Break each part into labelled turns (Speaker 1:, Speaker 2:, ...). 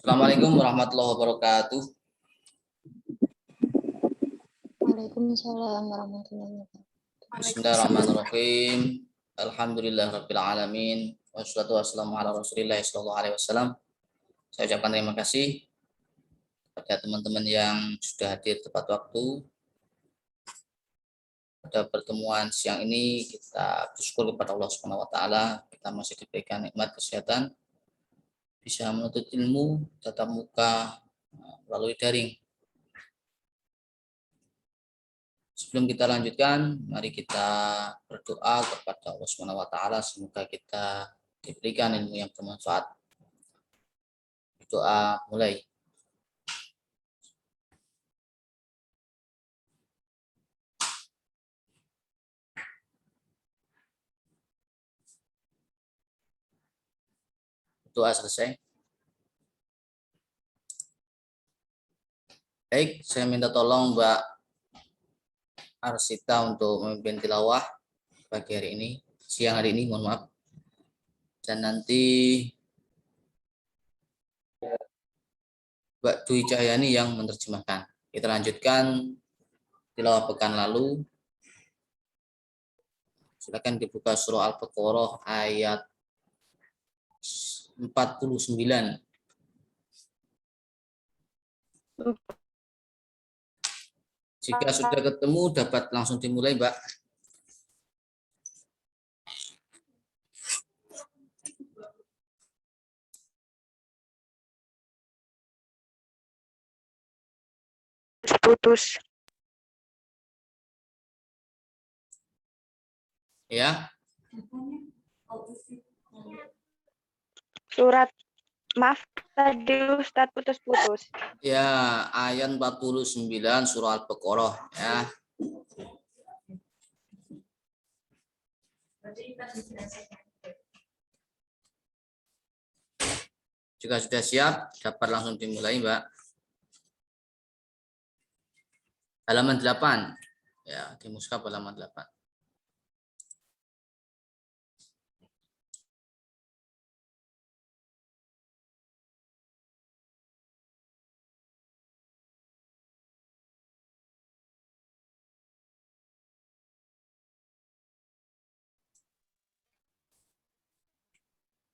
Speaker 1: Assalamualaikum warahmatullahi wabarakatuh.
Speaker 2: Waalaikumsalam warahmatullahi wabarakatuh.
Speaker 1: Bismillahirrahmanirrahim. Alhamdulillahirabbil alamin. Wassalatu wassalamu ala Rasulillah sallallahu alaihi wasallam. Saya ucapkan terima kasih kepada teman-teman yang sudah hadir tepat waktu. Pada pertemuan siang ini kita bersyukur kepada Allah Subhanahu wa taala, kita masih diberikan nikmat kesehatan, bisa menuntut ilmu tatap muka melalui daring. Sebelum kita lanjutkan, mari kita berdoa kepada Allah Subhanahu wa taala, semoga kita diberikan ilmu yang bermanfaat. Doa mulai. Doa selesai. Baik, saya minta tolong Mbak Arsita untuk memimpin tilawah pagi hari ini, siang hari ini, mohon maaf. Dan nanti Mbak Dwi Cahyani yang menerjemahkan. Kita lanjutkan tilawah pekan lalu. Silakan dibuka surah Al-Baqarah ayat 49. Jika sudah ketemu, dapat langsung dimulai, Mbak.
Speaker 3: Putus.
Speaker 1: Ya.
Speaker 3: Surat, maaf tadi Ustadz putus-putus.
Speaker 1: Ya, ayat 49 surah Al-Baqarah ya. Jika sudah siap, dapat langsung dimulai, Mbak. Halaman 8. Ya, di mushaf halaman 8.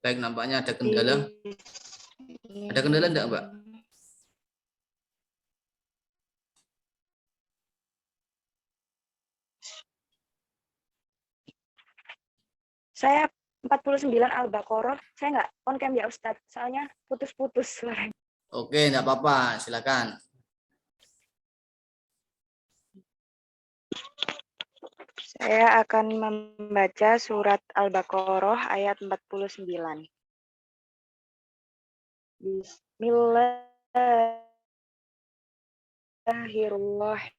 Speaker 1: Baik, nampaknya ada kendala. Ada kendala enggak, Mbak?
Speaker 3: Saya 49 Al-Baqarah. Saya nggak on cam ya Ustadz, soalnya putus-putus suaranya.
Speaker 1: Oke, enggak apa-apa, silakan.
Speaker 3: Saya akan membaca surat Al-Baqarah ayat 49. Bismillahirrahmanirrahim.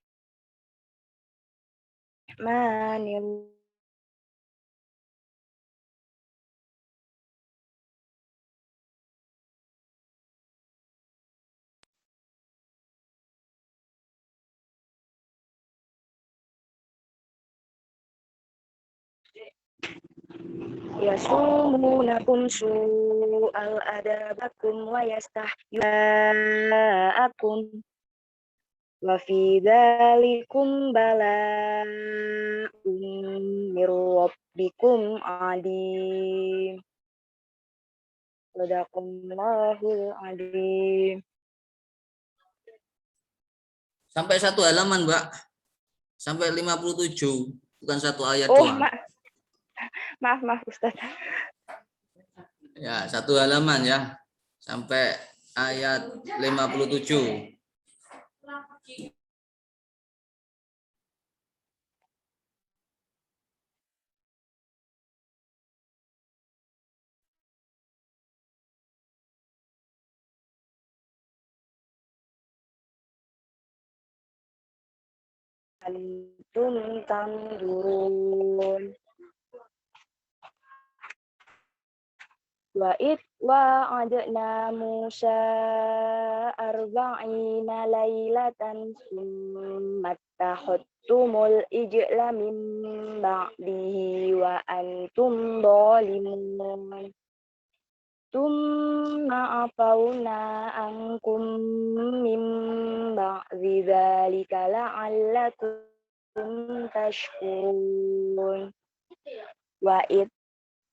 Speaker 3: Yasumunakum su'al adabakum wa yastahyaakum wa fi dzalikum bala'un mir rabbikum adim. Sadaqallahul adim.
Speaker 1: Sampai satu halaman, Mbak. Sampai 57, bukan satu ayat
Speaker 3: Oh,
Speaker 1: doang.
Speaker 3: maaf Ustaz.
Speaker 1: Ya, satu halaman ya. Sampai ayat 57.
Speaker 3: Antum tanzurun. Wa'adna Musa arba'ina laylatan summa takhuttumul ijla min ba'dihi wa antum dhalimun. Thumma afawna ankum min ba'di dzalika la'allakum tashkurun. Wa id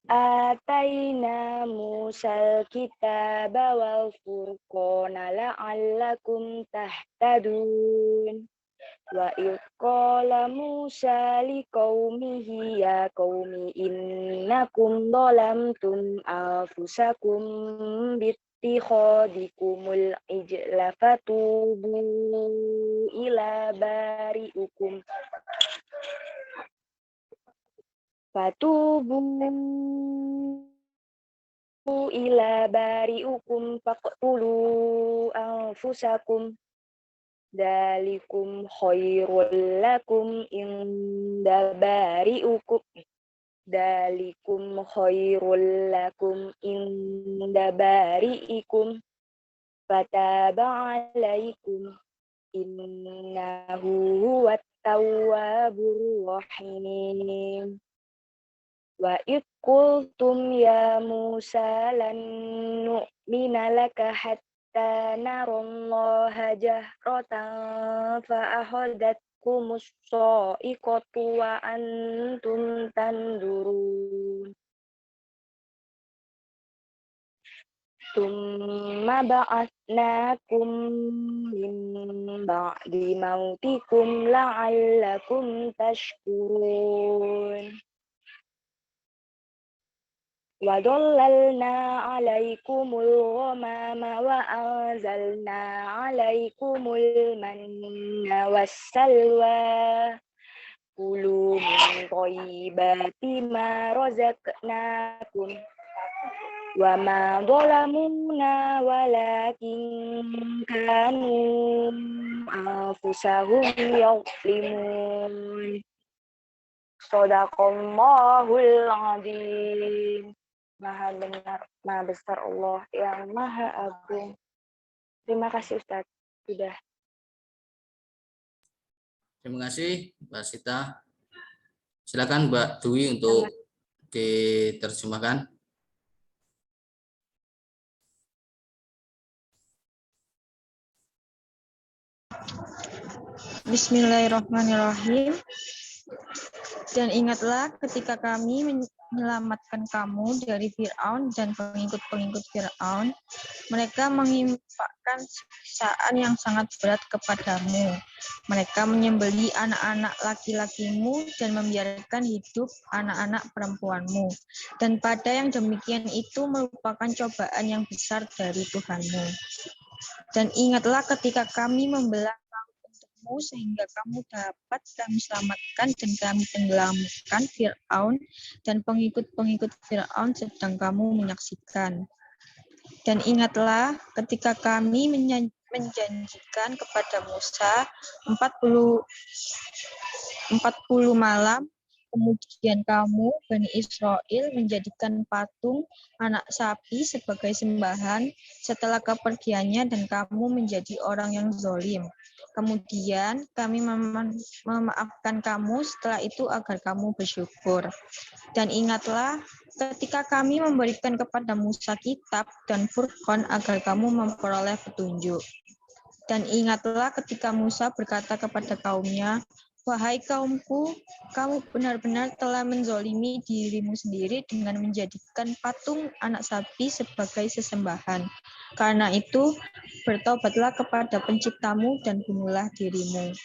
Speaker 3: atayna Musal kitaba wal furqana la'allakum tahtadun. Wa id qala Musa liqaumihi ya qaumi innakum dhalamtum anfusakum bittikhadikumul ijla fatubu ila bari'ukum faqtulu anfusakum dalikum khairul lakum inda bari'ukum fataba alaikum innahu huwat tawwabur rahim. Wa id qultum ya Musa lan nu'mina laka hatta narallaha jahratan fa akhadhatkumus sha'iqatu wa antum tanzurun. Tsumma ba'atsnakum min ba'di mautikum la'allakum tashkurun. Wa dhallalna 'alaikumul ghamama wa anzalna 'alaikumul manna wassalwa. Kulu min thayyibati ma razaqnakum. Wa ma dhalamuna walakin kanu anfusahum yadhlimun. Shadaqallahul azim. Maha benar, maha besar Allah yang maha agung. Terima kasih Ustadz. Sudah.
Speaker 1: Terima kasih Mbak Sita. Silakan Mbak Dwi untuk diterjemahkan.
Speaker 2: Bismillahirrahmanirrahim. Dan ingatlah ketika kami menyelamatkan kamu dari Fir'aun dan pengikut-pengikut Fir'aun, mereka mengimpakan siksaan yang sangat berat kepadamu. Mereka menyembelih anak-anak laki-lakimu dan membiarkan hidup anak-anak perempuanmu. Dan pada yang demikian itu merupakan cobaan yang besar dari Tuhanmu. Dan ingatlah ketika kami membelah sehingga kamu dapat kami selamatkan dan kami tenggelamkan Fir'aun dan pengikut-pengikut Fir'aun sedang kamu menyaksikan. Dan ingatlah ketika kami menjanjikan kepada Musa 40 malam, kemudian kamu, Bani Israel, menjadikan patung anak sapi sebagai sembahan setelah kepergiannya dan kamu menjadi orang yang zalim. Kemudian kami memaafkan kamu setelah itu agar kamu bersyukur. Dan ingatlah ketika kami memberikan kepada Musa kitab dan Furqan agar kamu memperoleh petunjuk. Dan ingatlah ketika Musa berkata kepada kaumnya, wahai kaumku, kamu benar-benar telah menzolimi dirimu sendiri dengan menjadikan patung anak sapi sebagai sesembahan. Karena itu, bertobatlah kepada penciptamu dan bunuhlah dirimu.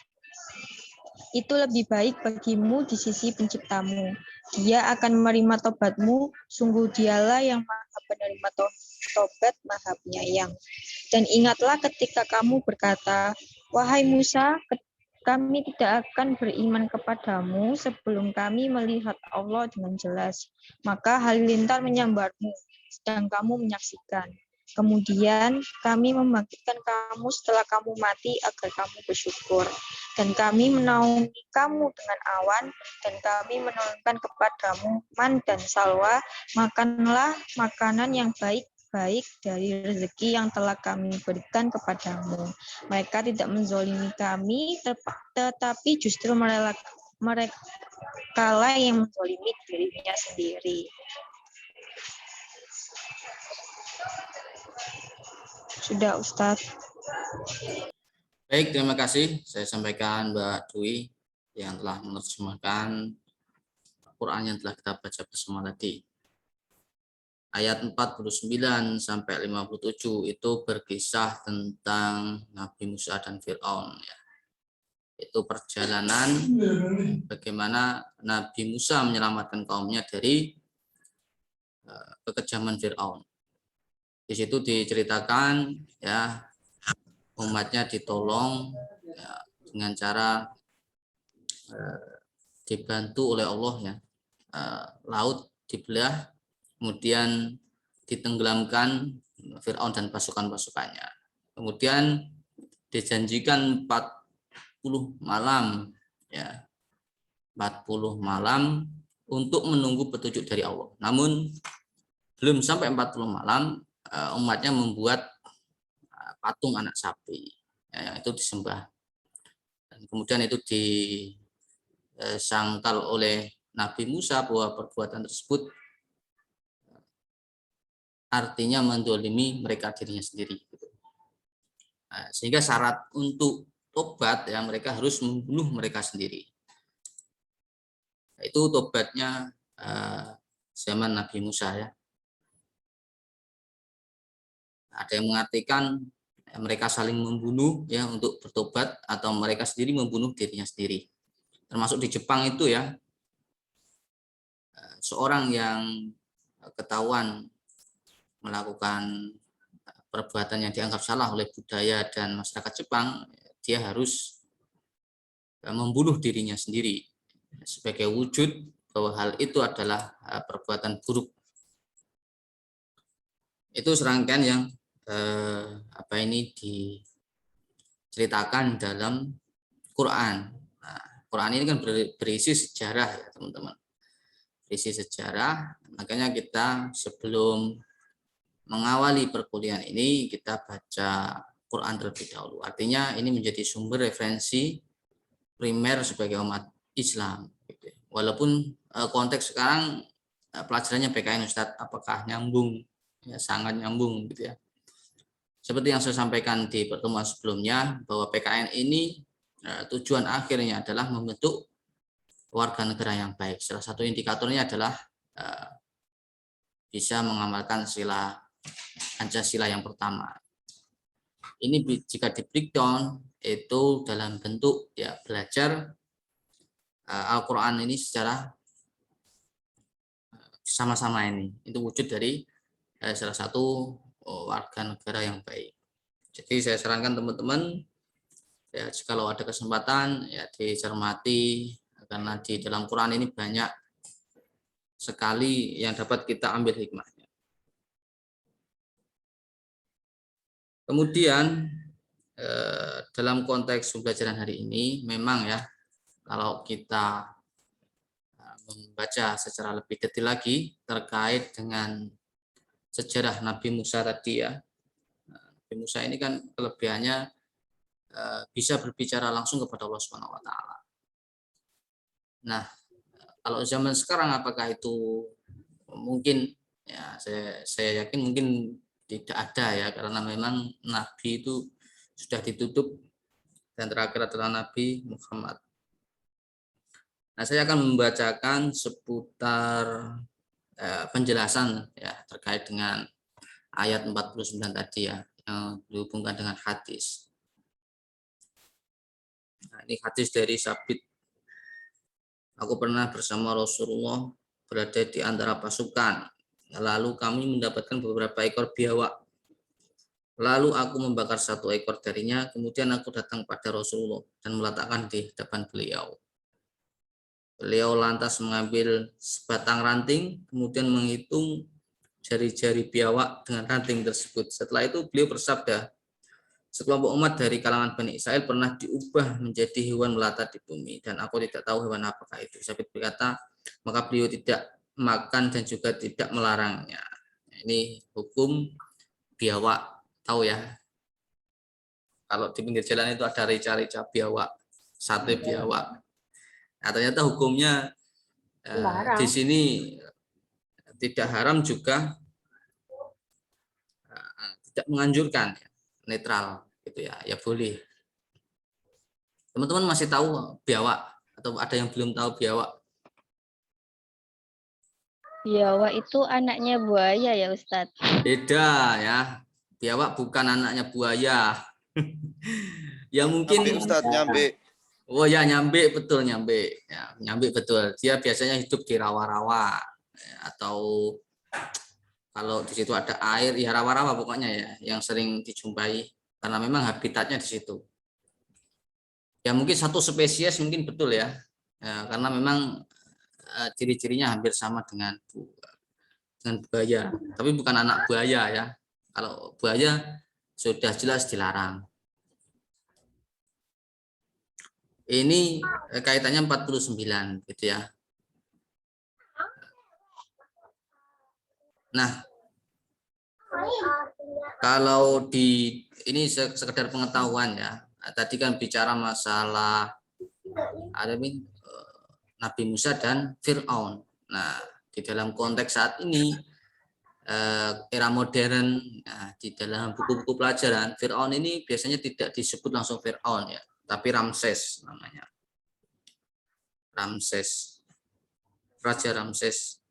Speaker 2: Itu lebih baik bagimu di sisi penciptamu. Dia akan menerima tobatmu, sungguh dialah yang maha penerima tobat, maha penyayang. Dan ingatlah ketika kamu berkata, wahai Musa, kami tidak akan beriman kepadamu sebelum kami melihat Allah dengan jelas. Maka halilintar menyambarmu, sedang kamu menyaksikan. Kemudian kami membangkitkan kamu setelah kamu mati agar kamu bersyukur. Dan kami menaungi kamu dengan awan, dan kami menurunkan kepadamu man dan salwa, makanlah makanan yang baik-baik dari rezeki yang telah kami berikan kepadamu. Mereka tidak menzolimi kami, tetapi justru merekalah yang menzolimi dirinya sendiri. Sudah, Ustadz.
Speaker 1: Baik, terima kasih. Saya sampaikan Mbak Dwi yang telah menerjemahkan Quran yang telah kita baca bersama tadi. Ayat 49 sampai 57 itu berkisah tentang Nabi Musa dan Fir'aun. Ya. Itu perjalanan bagaimana Nabi Musa menyelamatkan kaumnya dari kekejaman Fir'aun. Di situ diceritakan ya umatnya ditolong ya, dengan cara dibantu oleh Allah ya. Laut dibelah, kemudian ditenggelamkan Fir'aun dan pasukan-pasukannya. Kemudian dijanjikan 40 malam ya. 40 malam untuk menunggu petunjuk dari Allah. Namun belum sampai 40 malam umatnya membuat patung anak sapi ya, yang itu disembah. Dan kemudian itu disangkal oleh Nabi Musa bahwa perbuatan tersebut artinya mendolimi mereka dirinya sendiri. Nah, sehingga syarat untuk tobat ya mereka harus membunuh mereka sendiri. Itu tobatnya zaman Nabi Musa ya. Ada yang mengartikan mereka saling membunuh ya untuk bertobat atau mereka sendiri membunuh dirinya sendiri. Termasuk di Jepang itu ya seorang yang ketahuan melakukan perbuatan yang dianggap salah oleh budaya dan masyarakat Jepang, dia harus membunuh dirinya sendiri sebagai wujud bahwa hal itu adalah perbuatan buruk. Itu serangkaian yang diceritakan dalam Quran. Nah, Quran ini kan berisi sejarah ya teman-teman. Berisi sejarah, makanya kita sebelum mengawali perkuliahan ini kita baca Quran terlebih dahulu. Artinya ini menjadi sumber referensi primer sebagai umat Islam. Walaupun konteks sekarang pelajarannya PKN Ustadz, apakah nyambung? Ya, sangat nyambung gitu ya. Seperti yang saya sampaikan di pertemuan sebelumnya bahwa PKN ini tujuan akhirnya adalah membentuk warga negara yang baik. Salah satu indikatornya adalah bisa mengamalkan sila Pancasila yang pertama. Ini jika di breakdown itu dalam bentuk ya belajar Al-Quran ini secara sama-sama ini. Itu wujud dari salah satu warga negara yang baik. Jadi saya sarankan teman-teman ya kalau ada kesempatan ya dicermati karena di dalam Quran ini banyak sekali yang dapat kita ambil hikmahnya. Kemudian dalam konteks pembelajaran hari ini memang ya kalau kita membaca secara lebih detail lagi terkait dengan sejarah Nabi Musa tadi ya. Nabi Musa ini kan kelebihannya bisa berbicara langsung kepada Allah Subhanahu wa taala. Nah, kalau zaman sekarang apakah itu mungkin ya saya yakin mungkin tidak ada ya karena memang nabi itu sudah ditutup dan terakhir adalah Nabi Muhammad. Nah, saya akan membacakan seputar penjelasan ya terkait dengan ayat 49 tadi ya yang dihubungkan dengan hadis. Nah, ini hadis dari Sabit. Aku pernah bersama Rasulullah berada di antara pasukan. Lalu kami mendapatkan beberapa ekor biawak. Lalu aku membakar satu ekor darinya. Kemudian aku datang pada Rasulullah dan meletakkan di hadapan beliau. Beliau lantas mengambil sebatang ranting, kemudian menghitung jari-jari biawak dengan ranting tersebut. Setelah itu beliau bersabda, sekelompok umat dari kalangan Bani Israel pernah diubah menjadi hewan melata di bumi dan aku tidak tahu hewan apakah itu. Sabit berkata, maka beliau tidak makan dan juga tidak melarangnya. Ini hukum biawak, tahu ya? Kalau di pinggir jalan itu ada rica-rica biawak, sate biawak. Nah, ternyata hukumnya di sini tidak haram juga tidak menganjurkan. netral gitu ya, ya boleh. Teman-teman masih tahu biawak atau ada yang belum tahu biawak?
Speaker 2: Biawak itu anaknya buaya ya Ustadz.
Speaker 1: Beda ya. Biawak bukan anaknya buaya. Ya mungkin
Speaker 4: Nyambe Ustadz, nyambe.
Speaker 1: oh ya nyambe betul nyambe. Ya, nyambe betul. Dia biasanya hidup di rawa-rawa ya, atau kalau di situ ada air ya rawa-rawa pokoknya ya yang sering dijumpai karena memang habitatnya di situ. Ya mungkin satu spesies mungkin betul ya. Ya karena memang ciri-cirinya hampir sama dengan buaya, tapi bukan anak buaya ya. Kalau buaya sudah jelas dilarang. Ini kaitannya 49 gitu ya. Nah, kalau di ini sekedar pengetahuan ya. Tadi kan bicara masalah ada Nabi Musa dan Fir'aun. Nah, di dalam konteks saat ini era modern, nah, di dalam buku-buku pelajaran Fir'aun ini biasanya tidak disebut langsung Fir'aun ya, tapi Ramses namanya. Ramses, Raja Ramses.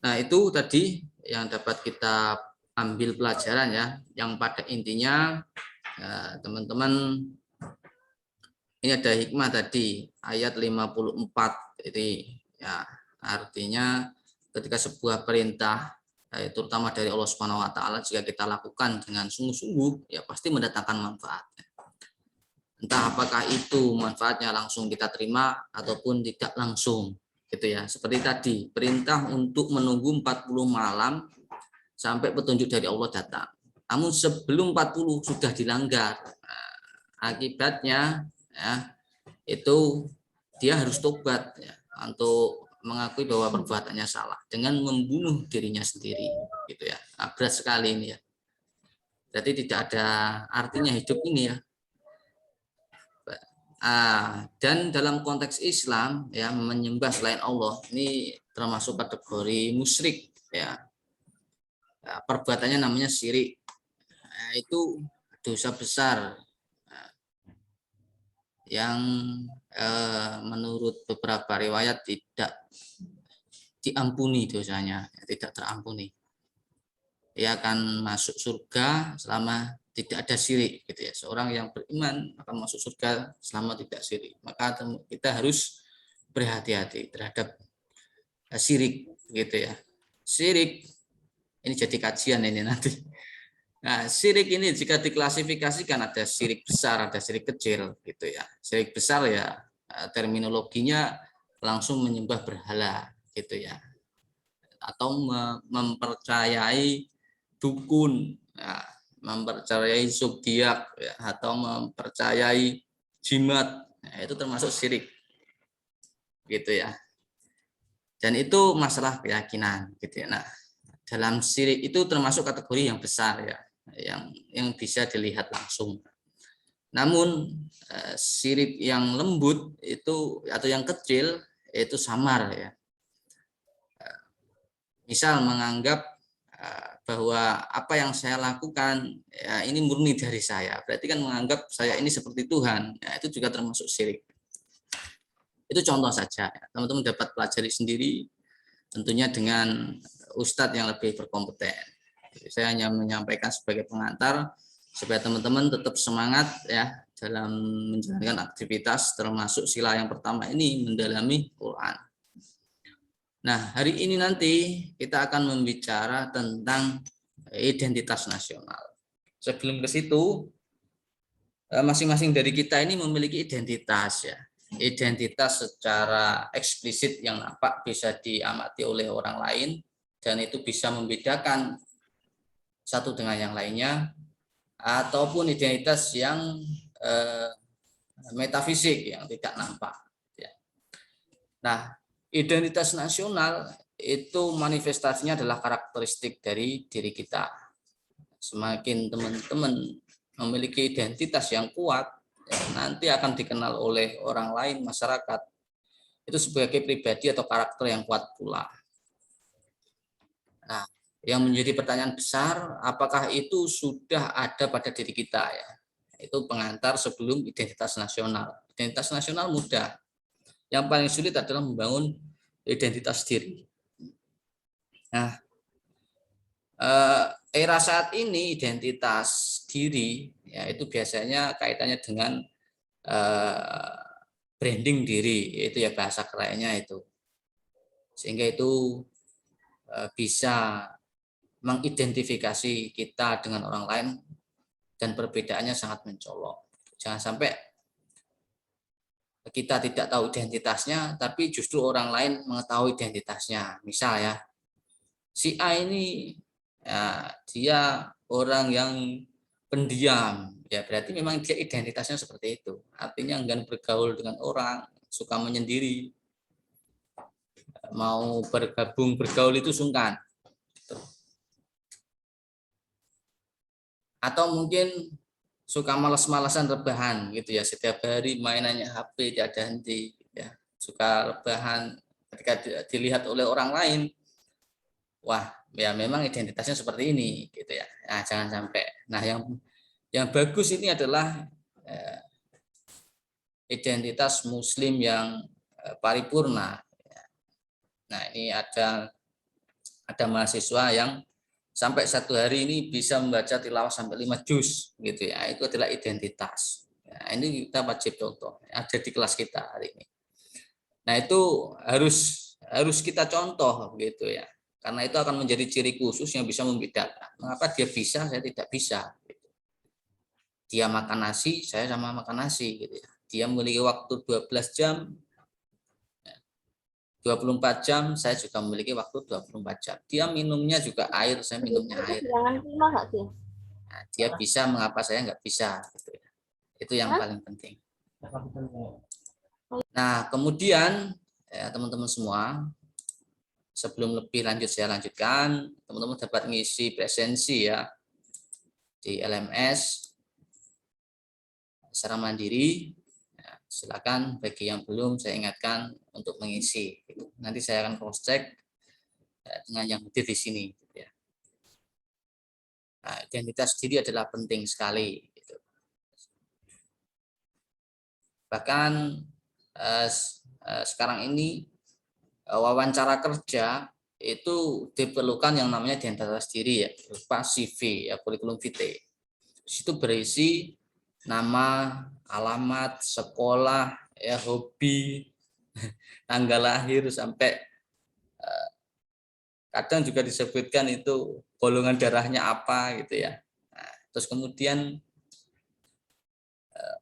Speaker 1: Nah itu tadi yang dapat kita ambil pelajaran ya, yang pada intinya teman-teman ini ada hikmah tadi ayat 54 ini ya, artinya ketika sebuah perintah terutama dari Allah Subhanahu wa taala jika kita lakukan dengan sungguh-sungguh ya pasti mendatangkan manfaat. Entah apakah itu manfaatnya langsung kita terima ataupun tidak langsung gitu ya. Seperti tadi, perintah untuk menunggu 40 malam sampai petunjuk dari Allah datang. Namun sebelum 40 sudah dilanggar. Nah, akibatnya ya itu dia harus tobat ya, untuk mengakui bahwa perbuatannya salah dengan membunuh dirinya sendiri gitu ya. Nah, berat sekali ini ya. Jadi tidak ada artinya hidup ini ya. Dan dalam konteks Islam ya menyembah selain Allah ini termasuk kategori musyrik ya. Perbuatannya namanya syirik. Itu dosa besar yang menurut beberapa riwayat tidak diampuni dosanya, tidak terampuni. Dia akan masuk surga selama tidak ada syirik gitu ya. Seorang yang beriman akan masuk surga selama tidak syirik. Maka kita harus berhati-hati terhadap syirik gitu ya. Syirik ini jadi kajian ini nanti. Nah, syirik ini jika diklasifikasikan ada syirik besar, ada syirik kecil gitu ya. Syirik besar ya terminologinya langsung menyembah berhala gitu ya. Atau mempercayai dukun ya, mempercayai zodiak ya, atau mempercayai jimat ya, itu termasuk syirik gitu ya, dan itu masalah keyakinan gitu ya. Nah dalam syirik itu termasuk kategori yang besar ya, yang bisa dilihat langsung. Namun syirik yang lembut itu atau yang kecil itu samar ya, misal menganggap bahwa apa yang saya lakukan ya ini murni dari saya, berarti kan menganggap saya ini seperti Tuhan ya, itu juga termasuk syirik. Itu contoh saja ya. Teman-teman dapat pelajari sendiri tentunya dengan ustadz yang lebih berkompeten. Jadi, saya hanya menyampaikan sebagai pengantar supaya teman-teman tetap semangat ya dalam menjalankan aktivitas, termasuk sila yang pertama ini mendalami Quran. Nah, hari ini nanti kita akan membicara tentang identitas nasional. Sebelum ke situ, masing-masing dari kita ini memiliki identitas ya. Identitas secara eksplisit yang nampak bisa diamati oleh orang lain dan itu bisa membedakan satu dengan yang lainnya, ataupun identitas yang metafisik yang tidak nampak. Ya. Nah, identitas nasional itu manifestasinya adalah karakteristik dari diri kita. Semakin teman-teman memiliki identitas yang kuat, ya, nanti akan dikenal oleh orang lain, masyarakat, itu sebagai pribadi atau karakter yang kuat pula. Nah, yang menjadi pertanyaan besar, apakah itu sudah ada pada diri kita ya? Itu pengantar sebelum identitas nasional. Identitas nasional mudah. Yang paling sulit adalah membangun identitas diri. Nah, era saat ini identitas diri ya itu biasanya kaitannya dengan branding diri, yaitu ya bahasa kerennya itu. Sehingga itu bisa mengidentifikasi kita dengan orang lain dan perbedaannya sangat mencolok. Jangan sampai kita tidak tahu identitasnya, tapi justru orang lain mengetahui identitasnya. Misal ya, si A ini ya, dia orang yang pendiam, ya berarti memang dia identitasnya seperti itu. Artinya enggan bergaul dengan orang, suka menyendiri, mau bergabung bergaul itu sungkan. Atau mungkin suka malas-malasan rebahan gitu ya, setiap hari mainannya HP tiada henti ya, suka rebahan. Ketika dilihat oleh orang lain, wah ya memang identitasnya seperti ini gitu ya. Nah, jangan sampai. Nah, yang bagus ini adalah identitas muslim yang paripurna. Nah, ini ada mahasiswa yang sampai satu hari ini bisa membaca tilawah sampai 5 juz gitu ya. Itu adalah identitas. Nah, ini kita wajib contoh. Ada di kelas kita hari ini. Nah, itu harus kita contoh gitu ya. Karena itu akan menjadi ciri khusus yang bisa membedakan. Mengapa dia bisa, saya tidak bisa. Gitu. Dia makan nasi, saya sama makan nasi gitu ya. Dia memiliki waktu 12 jam, 24 jam, saya juga memiliki waktu 24 jam. Dia minumnya juga air, saya minumnya air. Nah, dia bisa, mengapa saya nggak bisa? Gitu ya. Itu yang paling penting. Nah, kemudian ya, teman-teman semua, sebelum lebih lanjut saya lanjutkan, teman-teman dapat mengisi presensi ya di LMS secara mandiri. Ya, silakan bagi yang belum saya ingatkan untuk mengisi. Nanti saya akan cross check dengan yang hadir di sini. Ya. Nah, identitas diri adalah penting sekali. Gitu. Bahkan sekarang ini wawancara kerja itu diperlukan yang namanya identitas diri ya, berupa CV ya, kurikulum vitae. Situ berisi nama, alamat, sekolah, ya hobi, tanggal lahir sampai kadang juga disebutkan itu golongan darahnya apa gitu ya. Nah, terus kemudian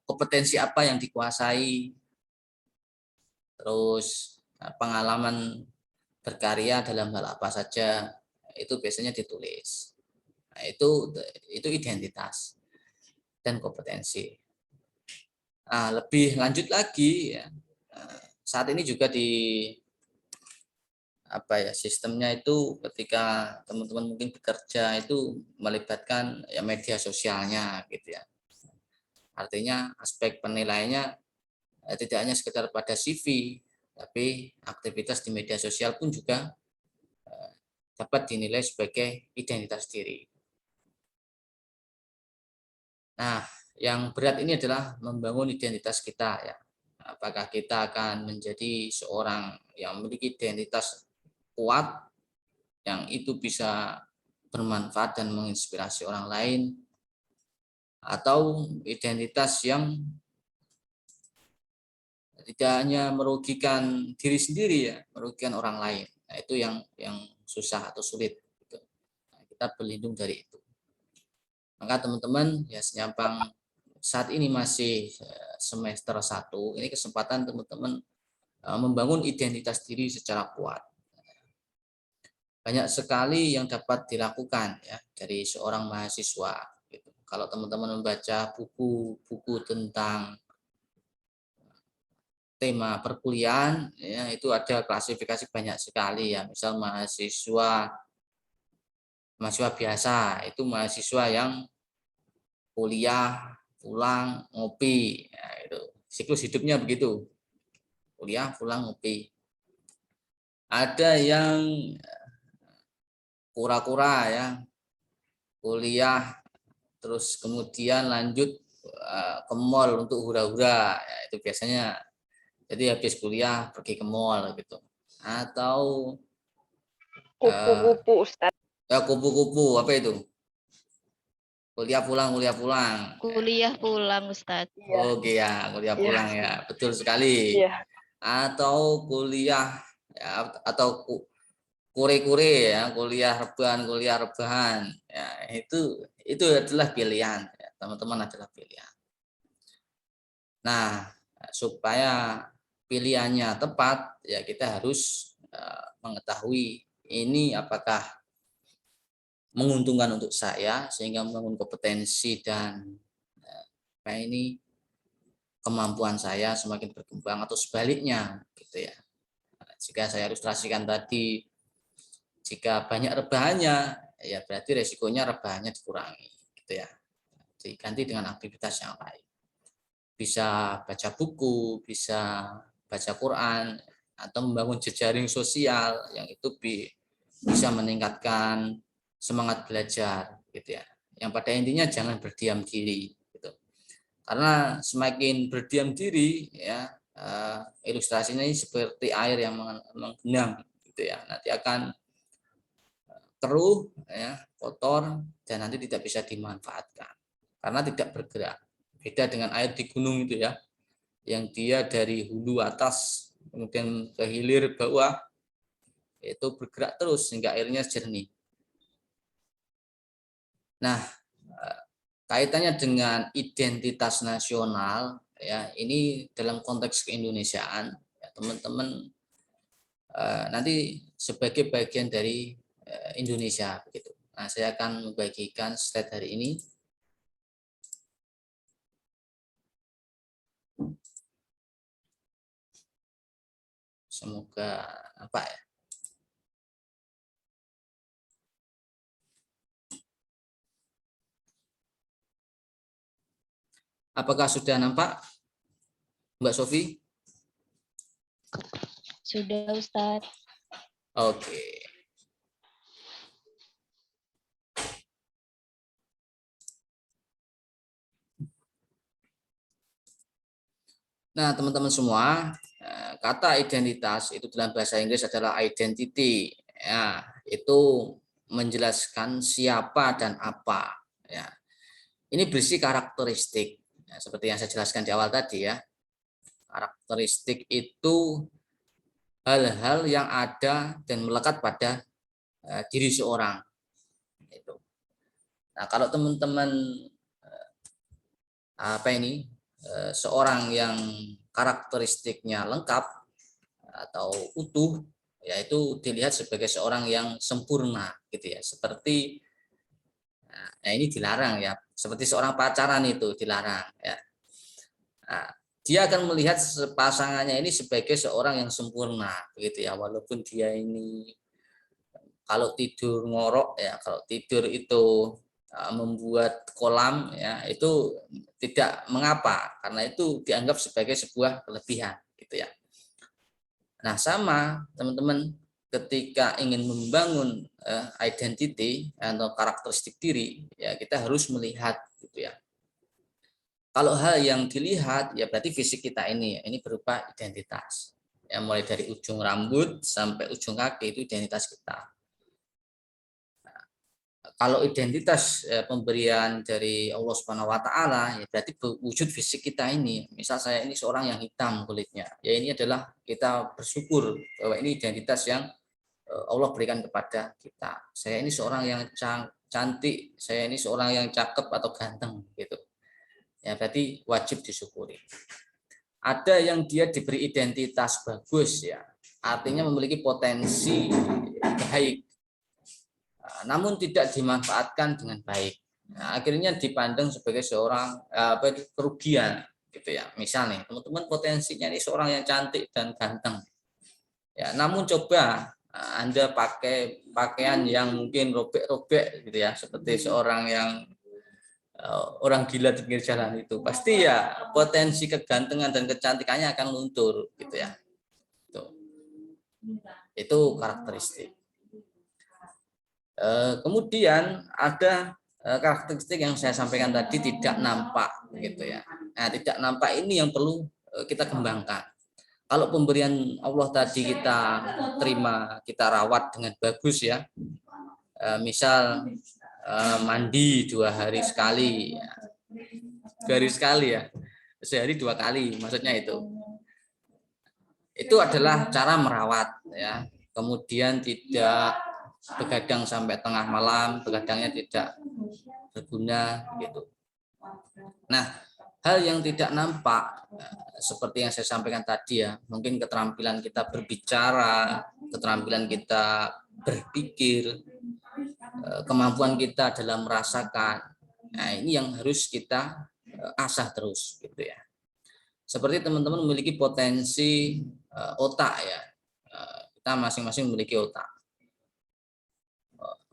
Speaker 1: kompetensi apa yang dikuasai, terus pengalaman berkarya dalam hal apa saja itu biasanya ditulis. Nah, itu identitas dan kompetensi. Nah, lebih lanjut lagi ya, saat ini juga di sistemnya itu ketika teman-teman mungkin bekerja itu melibatkan ya media sosialnya gitu ya. Artinya aspek penilaiannya tidak hanya sekedar pada CV, tapi aktivitas di media sosial pun juga dapat dinilai sebagai identitas diri. Nah, yang berat ini adalah membangun identitas kita ya. Apakah kita akan menjadi seorang yang memiliki identitas kuat yang itu bisa bermanfaat dan menginspirasi orang lain, atau identitas yang tidak hanya merugikan diri sendiri ya, merugikan orang lain. Nah, itu yang susah atau sulit. Nah, kita berlindung dari itu. Maka teman-teman ya senyampang saat ini masih semester 1, ini kesempatan teman-teman membangun identitas diri secara kuat. Banyak sekali yang dapat dilakukan ya dari seorang mahasiswa. Gitu. Kalau teman-teman membaca buku-buku tentang tema perkuliahan, ya, itu ada klasifikasi banyak sekali ya. Misal mahasiswa biasa itu mahasiswa yang kuliah pulang ngopi, ya, itu siklus hidupnya begitu, kuliah pulang ngopi. Ada yang kura-kura ya, kuliah, terus kemudian lanjut ke mall untuk hura-hura, ya, itu biasanya. Jadi habis kuliah pergi ke mall gitu. Atau
Speaker 3: Kupu-kupu, Ustaz.
Speaker 1: ya kupu-kupu, apa itu? Kuliah pulang.
Speaker 2: Kuliah pulang, Ustadz.
Speaker 3: Iya.
Speaker 1: Oke ya, kuliah
Speaker 3: Iya.
Speaker 1: pulang ya, betul sekali.
Speaker 3: Iya.
Speaker 1: Atau kuliah ya, atau kure-kure ya, kuliah rebahan ya, itu adalah pilihan ya, teman-teman, adalah pilihan. Nah, supaya pilihannya tepat ya kita harus mengetahui ini apakah menguntungkan untuk saya sehingga membangun kompetensi dan ini kemampuan saya semakin berkembang, atau sebaliknya gitu ya. Jika saya ilustrasikan tadi, jika banyak rebahannya ya berarti resikonya rebahannya dikurangi gitu ya, diganti dengan aktivitas yang lain, bisa baca buku, bisa baca Quran, atau membangun jejaring sosial yang itu bisa meningkatkan semangat belajar gitu ya. Yang pada intinya jangan berdiam diri gitu. Karena semakin berdiam diri ya, ilustrasinya ini seperti air yang menggenang gitu ya, nanti akan keruh ya, kotor, dan nanti tidak bisa dimanfaatkan karena tidak bergerak. Beda dengan air di gunung itu ya, yang dia dari hulu atas kemudian ke hilir bawah itu bergerak terus sehingga airnya jernih. Nah, kaitannya dengan identitas nasional ya, ini dalam konteks keindonesiaan ya, teman-teman nanti sebagai bagian dari Indonesia begitu. Nah, saya akan membagikan slide hari ini. Semoga apa ya? Apakah sudah nampak, Mbak Sofi?
Speaker 2: Sudah, Ustadz.
Speaker 1: Oke. Nah, teman-teman semua, kata identitas itu dalam bahasa Inggris adalah identity. Ya, itu menjelaskan siapa dan apa. Ya, ini berisi karakteristik. Ya, seperti yang saya jelaskan di awal tadi ya. Karakteristik itu hal-hal yang ada dan melekat pada diri seorang. Itu. Nah, kalau teman-teman seorang yang karakteristiknya lengkap atau utuh, yaitu dilihat sebagai seorang yang sempurna gitu ya, seperti nah ini dilarang ya, seperti seorang pacaran itu dilarang ya. Nah, dia akan melihat pasangannya ini sebagai seorang yang sempurna begitu ya, walaupun dia ini kalau tidur ngorok ya, kalau tidur itu membuat kolam ya, itu tidak mengapa karena itu dianggap sebagai sebuah kelebihan gitu ya. Nah, sama teman-teman, ketika ingin membangun identity atau karakteristik diri ya, kita harus melihat gitu ya. Kalau hal yang dilihat ya berarti fisik kita ini berupa identitas. Ya, mulai dari ujung rambut sampai ujung kaki itu identitas kita. Kalau identitas pemberian dari Allah Subhanahu wa taala ya berarti wujud fisik kita ini. Misal saya ini seorang yang hitam kulitnya. Ya ini adalah kita bersyukur bahwa ini identitas yang Allah berikan kepada kita. Saya ini seorang yang cantik, saya ini seorang yang cakep atau ganteng gitu. Ya berarti wajib disyukuri. Ada yang dia diberi identitas bagus ya. Artinya memiliki potensi baik, namun tidak dimanfaatkan dengan baik. Nah, akhirnya dipandang sebagai seorang kerugian gitu ya. Misalnya teman-teman potensinya ini seorang yang cantik dan ganteng. Ya, namun coba Anda pakai pakaian yang mungkin robek-robek gitu ya, seperti seorang yang orang gila di pinggir jalan itu. Pasti ya potensi kegantengan dan kecantikannya akan luntur gitu ya. Itu karakteristik. Kemudian ada karakteristik yang saya sampaikan tadi tidak nampak gitu ya. Nah, tidak nampak ini yang perlu kita kembangkan. Kalau pemberian Allah tadi kita terima, kita rawat dengan bagus ya. Misal mandi 2 hari sekali, 2 hari sekali ya, sehari 2 kali, maksudnya itu. Itu adalah cara merawat ya. Kemudian tidak begadang sampai tengah malam, begadangnya tidak berguna gitu. Nah, hal yang tidak nampak seperti yang saya sampaikan tadi ya, mungkin keterampilan kita berbicara, keterampilan kita berpikir, kemampuan kita dalam merasakan. Nah, ini yang harus kita asah terus gitu ya. Seperti teman-teman memiliki potensi otak ya. Kita masing-masing memiliki otak.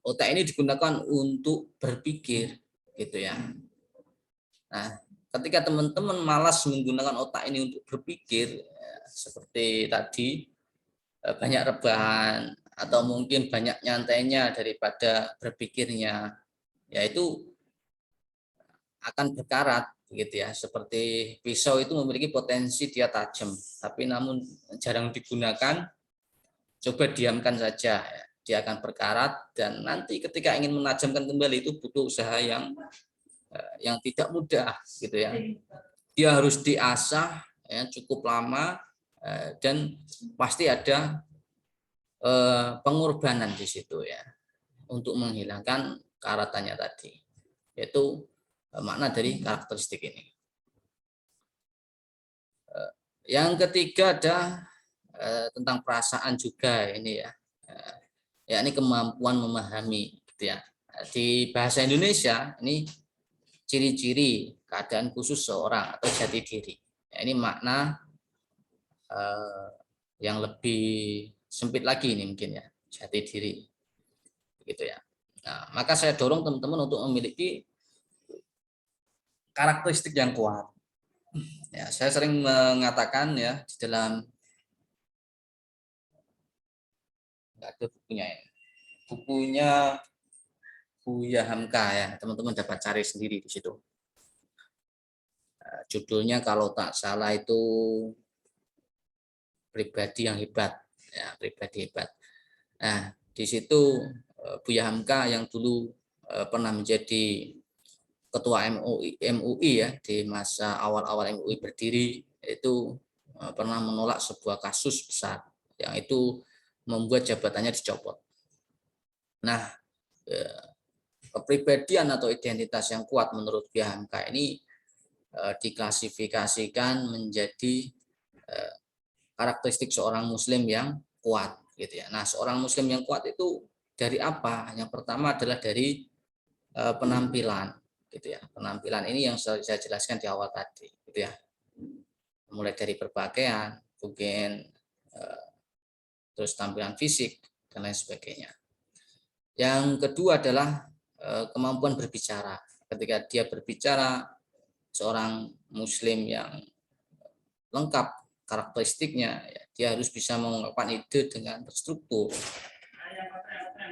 Speaker 1: Otak ini digunakan untuk berpikir gitu ya. Nah, ketika teman-teman malas menggunakan otak ini untuk berpikir, seperti tadi banyak rebahan atau mungkin banyak nyantainya daripada berpikirnya, yaitu akan berkarat gitu ya. Seperti pisau itu memiliki potensi dia tajam, tapi namun jarang digunakan. Coba diamkan saja, ya. Dia akan berkarat dan nanti ketika ingin menajamkan kembali itu butuh usaha yang tidak mudah gitu ya. Dia harus diasah ya, cukup lama dan pasti ada pengorbanan di situ ya untuk menghilangkan karatannya tadi. Yaitu makna dari karakteristik ini. Yang ketiga ada tentang perasaan juga ini ya. Yakni kemampuan memahami gitu ya. Di bahasa Indonesia ini ciri-ciri keadaan khusus seorang atau jati diri. Ya, ini makna yang lebih sempit lagi ini mungkin ya, jati diri. Gitu ya. Nah, maka saya dorong teman-teman untuk memiliki karakteristik yang kuat. Ya, saya sering mengatakan ya di dalam nggak ada bukunya ya. Bukunya Buya Hamka ya, teman-teman dapat cari sendiri di situ. Judulnya kalau tak salah itu pribadi yang hebat, ya pribadi hebat. Nah di situ Buya Hamka yang dulu pernah menjadi ketua MUI ya di masa awal-awal MUI berdiri itu pernah menolak sebuah kasus besar yang itu membuat jabatannya dicopot. Nah kepribadian atau identitas yang kuat menurut Buya Hamka ini diklasifikasikan menjadi karakteristik seorang muslim yang kuat gitu ya. Nah, seorang muslim yang kuat itu dari apa? Yang pertama adalah dari penampilan gitu ya. Penampilan ini yang saya jelaskan di awal tadi gitu ya. Mulai dari berpakaian, mungkin terus tampilan fisik dan lain sebagainya. Yang kedua adalah kemampuan berbicara. Ketika dia berbicara, seorang muslim yang lengkap karakteristiknya, ya, dia harus bisa mengungkapkan ide dengan terstruktur.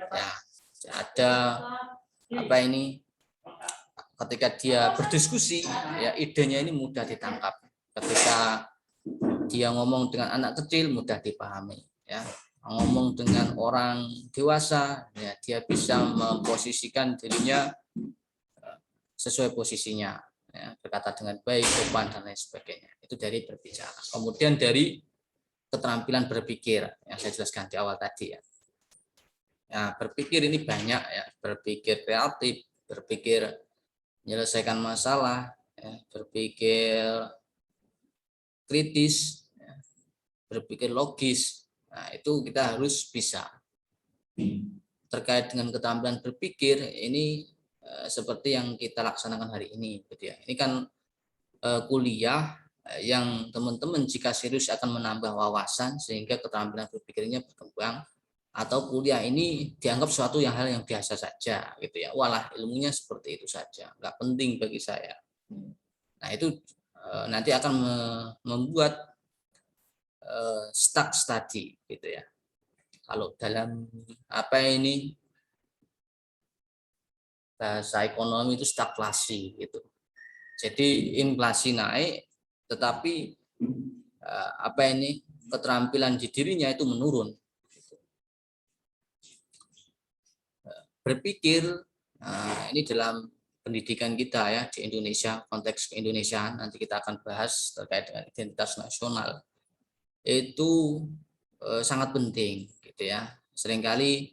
Speaker 1: Ya, ada apa ini? Ketika dia berdiskusi, ya idenya ini mudah ditangkap. Ketika dia ngomong dengan anak kecil mudah dipahami. Ya, ngomong dengan orang dewasa, ya dia bisa memposisikan dirinya sesuai posisinya. Ya, berkata dengan baik, sopan dan lain sebagainya. Itu dari berbicara. Kemudian dari keterampilan berpikir yang saya jelaskan di awal tadi ya. Ya, berpikir ini banyak ya, berpikir kreatif, berpikir menyelesaikan masalah, ya, berpikir kritis, ya, berpikir logis. Nah, itu kita harus bisa. Terkait dengan keterampilan berpikir ini seperti yang kita laksanakan hari ini gitu ya. Ini kan kuliah yang teman-teman jika serius akan menambah wawasan sehingga keterampilan berpikirnya berkembang, atau kuliah ini dianggap suatu hal yang biasa saja gitu ya. Walah ilmunya seperti itu saja, nggak penting bagi saya. Nah itu nanti akan membuat stuck study gitu ya. Kalau dalam apa ini bahasa ekonomi itu stagflasi gitu. Jadi inflasi naik, tetapi keterampilan di dirinya itu menurun. Berpikir ini dalam pendidikan kita ya di Indonesia, konteks keindonesiaan, nanti kita akan bahas terkait dengan identitas nasional. Itu sangat penting gitu ya. Seringkali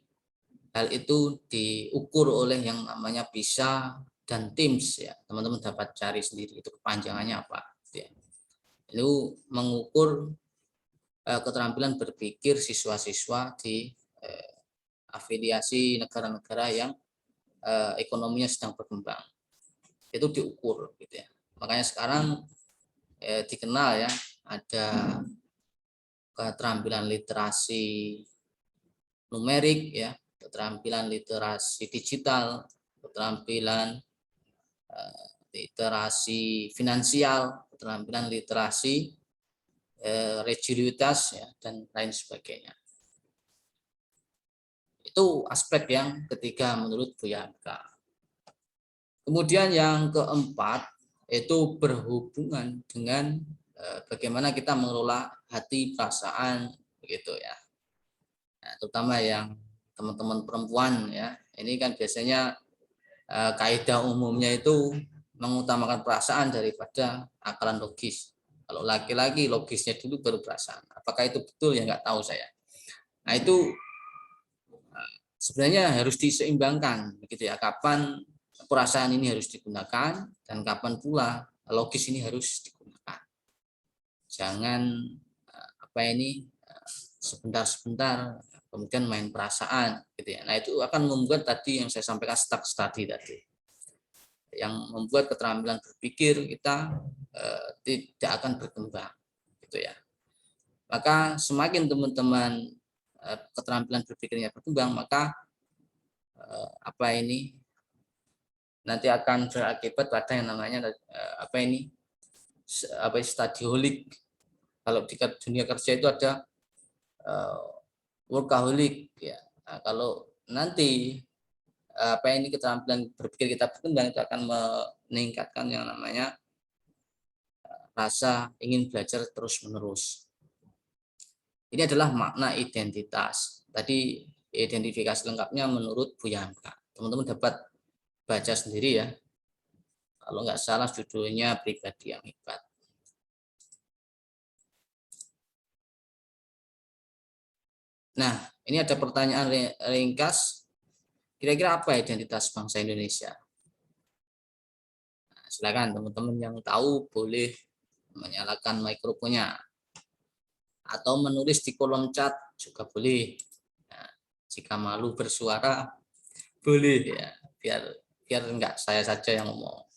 Speaker 1: hal itu diukur oleh yang namanya PISA dan TIMSS ya. Teman-teman dapat cari sendiri itu kepanjangannya apa gitu ya. Itu mengukur keterampilan berpikir siswa-siswa di afiliasi negara-negara yang ekonominya sedang berkembang. Itu diukur gitu ya. Makanya sekarang dikenal ya ada keterampilan literasi numerik ya, keterampilan literasi digital, keterampilan literasi finansial, keterampilan literasi religiusitas ya, dan lain sebagainya. Itu aspek yang ketiga menurut Buya Hamka. Kemudian yang keempat itu berhubungan dengan bagaimana kita mengelola hati, perasaan begitu ya. Nah, terutama yang teman-teman perempuan ya, ini kan biasanya kaidah umumnya itu mengutamakan perasaan daripada akalan logis. Kalau laki-laki logisnya dulu baru perasaan. Apakah itu betul ya nggak tahu saya. Nah itu sebenarnya harus diseimbangkan begitu ya. Kapan perasaan ini harus digunakan dan kapan pula logis ini harus digunakan. Jangan sebentar-sebentar kemudian main perasaan gitu ya. Nah itu akan membuat tadi yang saya sampaikan stuck study tadi, yang membuat keterampilan berpikir kita tidak akan berkembang gitu ya. Maka semakin teman-teman keterampilan berpikirnya berkembang, maka nanti akan berakibat pada yang namanya studioholic. Kalau di dunia kerja itu ada workaholic ya. Nah, kalau nanti keterampilan berpikir kita berkembang, itu akan meningkatkan yang namanya rasa ingin belajar terus-menerus. Ini adalah makna identitas. Tadi identifikasi lengkapnya menurut Buya Hamka. Teman-teman dapat baca sendiri ya. Kalau nggak salah judulnya Pribadi yang Hebat. Nah, ini ada pertanyaan ringkas. Kira-kira apa identitas bangsa Indonesia? Nah, silakan teman-teman yang tahu boleh menyalakan mikrofonnya. Atau menulis di kolom chat juga boleh. Nah, jika malu bersuara, boleh ya. Biar enggak saya saja yang ngomong.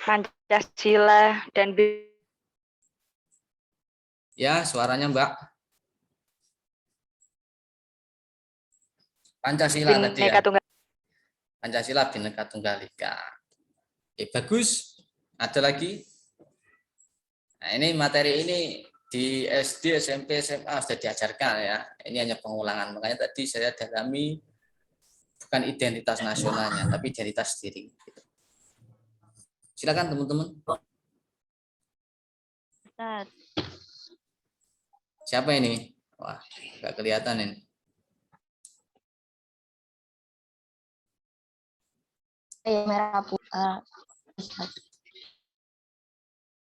Speaker 3: Pancasila dan
Speaker 1: Ya, suaranya Mbak. Pancasila tadi ya. Pancasila Bhinneka Tunggal Ika. Oke, bagus. Ada lagi? Nah, ini materi ini di SD, SMP, SMA sudah diajarkan ya. Ini hanya pengulangan. Makanya tadi saya dalami bukan identitas nasionalnya, tapi identitas diri. Silakan teman-teman. Siapa ini? Wah, nggak kelihatan ini.
Speaker 4: Merah putih.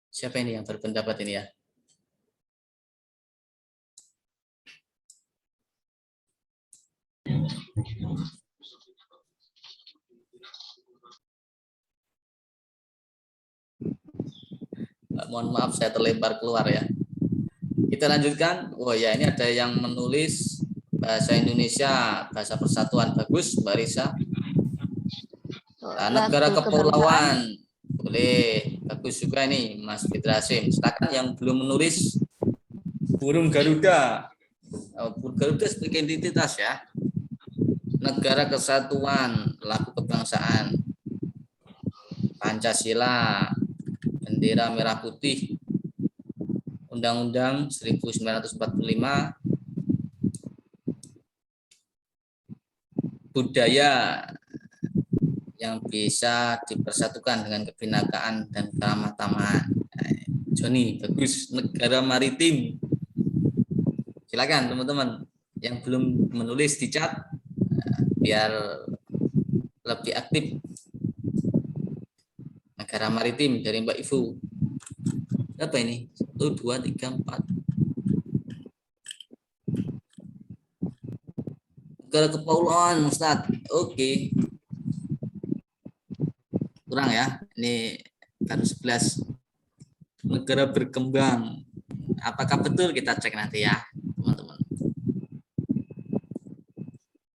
Speaker 1: Siapa ini yang berpendapat ini ya? Mohon maaf saya terlempar keluar ya. Kita lanjutkan. Oh ya, ini ada yang menulis bahasa Indonesia, bahasa persatuan. Bagus, Mbak Risa. Negara kepulauan. Boleh. Bagus juga ini, Mas Fitrasim. Silakan yang belum menulis burung Garuda. Burung Garuda sebagai identitas ya. Negara kesatuan, lagu kebangsaan. Pancasila, bendera merah putih, Undang-Undang 1945, budaya, yang bisa dipersatukan dengan kebinakaan dan keramah-tamahan. Joni, bagus. Negara maritim. Silakan teman-teman yang belum menulis di chat biar lebih aktif. Negara maritim dari Mbak Ibu. Apa ini? 1, 2, 3, 4. Negara kepulauan, Ustaz. Oke. Kurang ya. Ini baru 11. Negara berkembang. Apakah betul, kita cek nanti ya, teman-teman.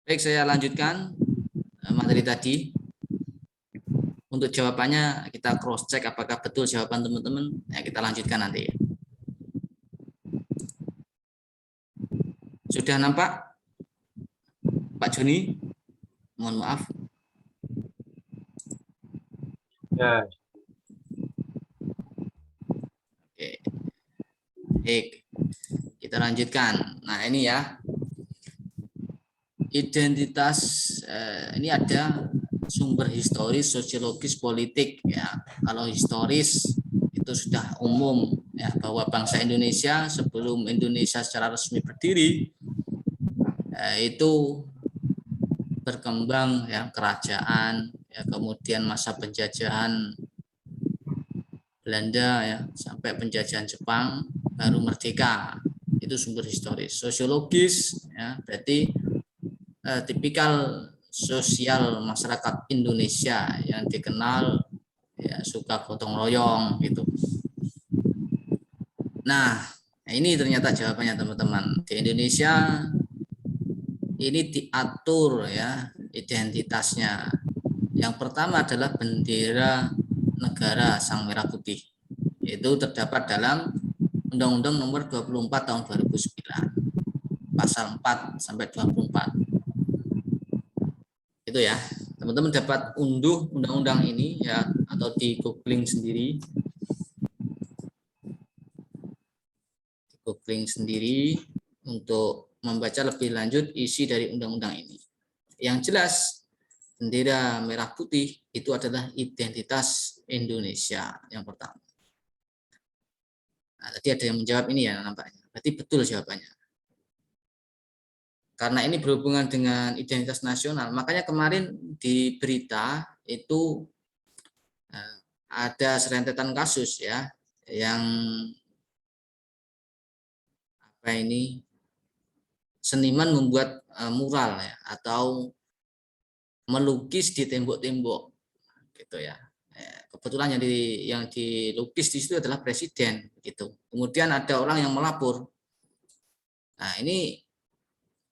Speaker 1: Baik, saya lanjutkan materi tadi. Untuk jawabannya kita cross check apakah betul jawaban teman-teman. Ya, kita lanjutkan nanti. Sudah nampak? Pak Joni? Mohon maaf.
Speaker 5: Ya.
Speaker 1: Oke. Baik. Kita lanjutkan. Nah, ini ya. Identitas ini ada sumber historis, sosiologis, politik ya. Kalau historis itu sudah umum ya, bahwa bangsa Indonesia sebelum Indonesia secara resmi berdiri itu berkembang ya, kerajaan ya, kemudian masa penjajahan Belanda ya, sampai penjajahan Jepang, baru merdeka. Itu sumber historis. Sosiologis ya, berarti tipikal sosial masyarakat Indonesia yang dikenal ya, suka gotong royong gitu. Nah, ini ternyata jawabannya teman-teman. Di Indonesia ini diatur ya identitasnya. Yang pertama adalah bendera negara Sang Merah Putih. Itu terdapat dalam Undang-Undang Nomor 24 Tahun 2009. Pasal 4 sampai 24. Itu ya. Teman-teman dapat unduh undang-undang ini ya, atau di googling sendiri. Googling sendiri untuk membaca lebih lanjut isi dari undang-undang ini. Yang jelas, bendera merah putih itu adalah identitas Indonesia yang pertama. Nah, tadi ada yang menjawab ini ya nampaknya. Berarti betul jawabannya. Karena ini berhubungan dengan identitas nasional, makanya kemarin di berita itu ada serentetan kasus ya, yang apa ini, seniman membuat mural ya, atau melukis di tembok-tembok gitu ya. Kebetulan yang dilukis di situ adalah presiden gitu. Kemudian ada orang yang melapor. Nah, ini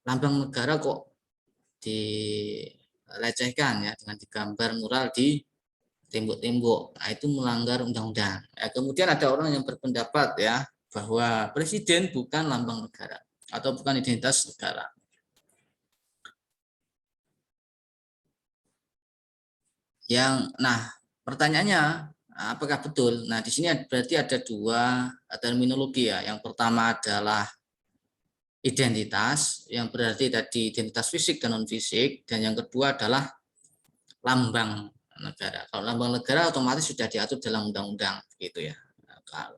Speaker 1: lambang negara kok dilecehkan ya dengan digambar mural di tembok-tembok. Nah, itu melanggar undang-undang. Kemudian ada orang yang berpendapat ya bahwa presiden bukan lambang negara atau bukan identitas negara. Nah, pertanyaannya apakah betul? Nah, di sini berarti ada dua terminologi ya. Yang pertama adalah identitas, yang berarti tadi identitas fisik dan non fisik, dan yang kedua adalah lambang negara. Kalau lambang negara otomatis sudah diatur dalam undang-undang gitu ya.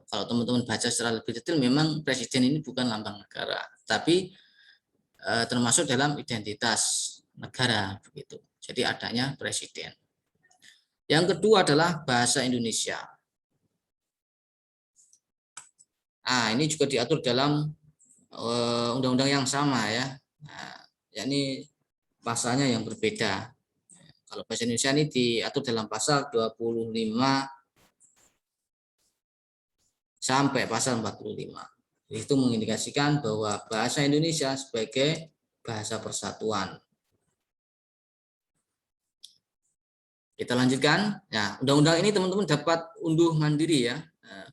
Speaker 1: Kalau teman-teman baca secara lebih detail, memang presiden ini bukan lambang negara, tapi termasuk dalam identitas negara begitu. Jadi adanya presiden. Yang kedua adalah bahasa Indonesia. Nah, ini juga diatur dalam undang-undang yang sama ya. Nah, yakni pasalnya yang berbeda. Kalau bahasa Indonesia ini diatur dalam pasal 25 sampai pasal 45. Itu mengindikasikan bahwa bahasa Indonesia sebagai bahasa persatuan. Kita lanjutkan. Ya, undang-undang ini teman-teman dapat unduh mandiri ya.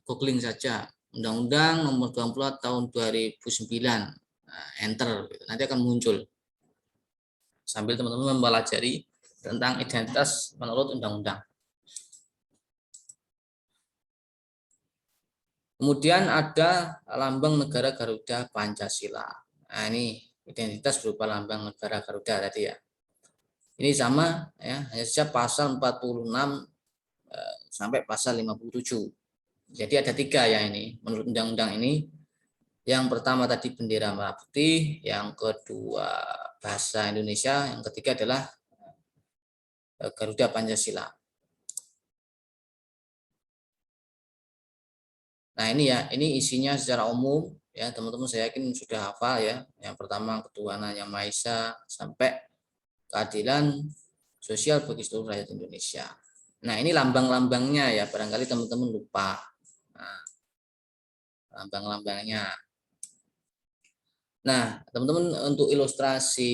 Speaker 1: Googling saja. Undang-Undang Nomor 24 Tahun 2009. Enter, nanti akan muncul. Sambil teman-teman mempelajari tentang identitas menurut undang-undang. Kemudian ada lambang negara Garuda Pancasila. Nah, ini identitas berupa lambang negara Garuda tadi ya. Ini sama ya, hanya saja pasal 46 sampai pasal 57. Jadi ada 3 ya ini menurut undang-undang ini. Yang pertama tadi bendera merah putih, yang kedua bahasa Indonesia, yang ketiga adalah Garuda Pancasila. Nah ini ya, ini isinya secara umum ya teman-teman, saya yakin sudah hafal ya. Yang pertama ketuhanan yang Maha Esa sampai keadilan sosial bagi seluruh rakyat Indonesia. Nah ini lambang-lambangnya ya, barangkali teman-teman lupa. Nah, lambang-lambangnya. Nah teman-teman, untuk ilustrasi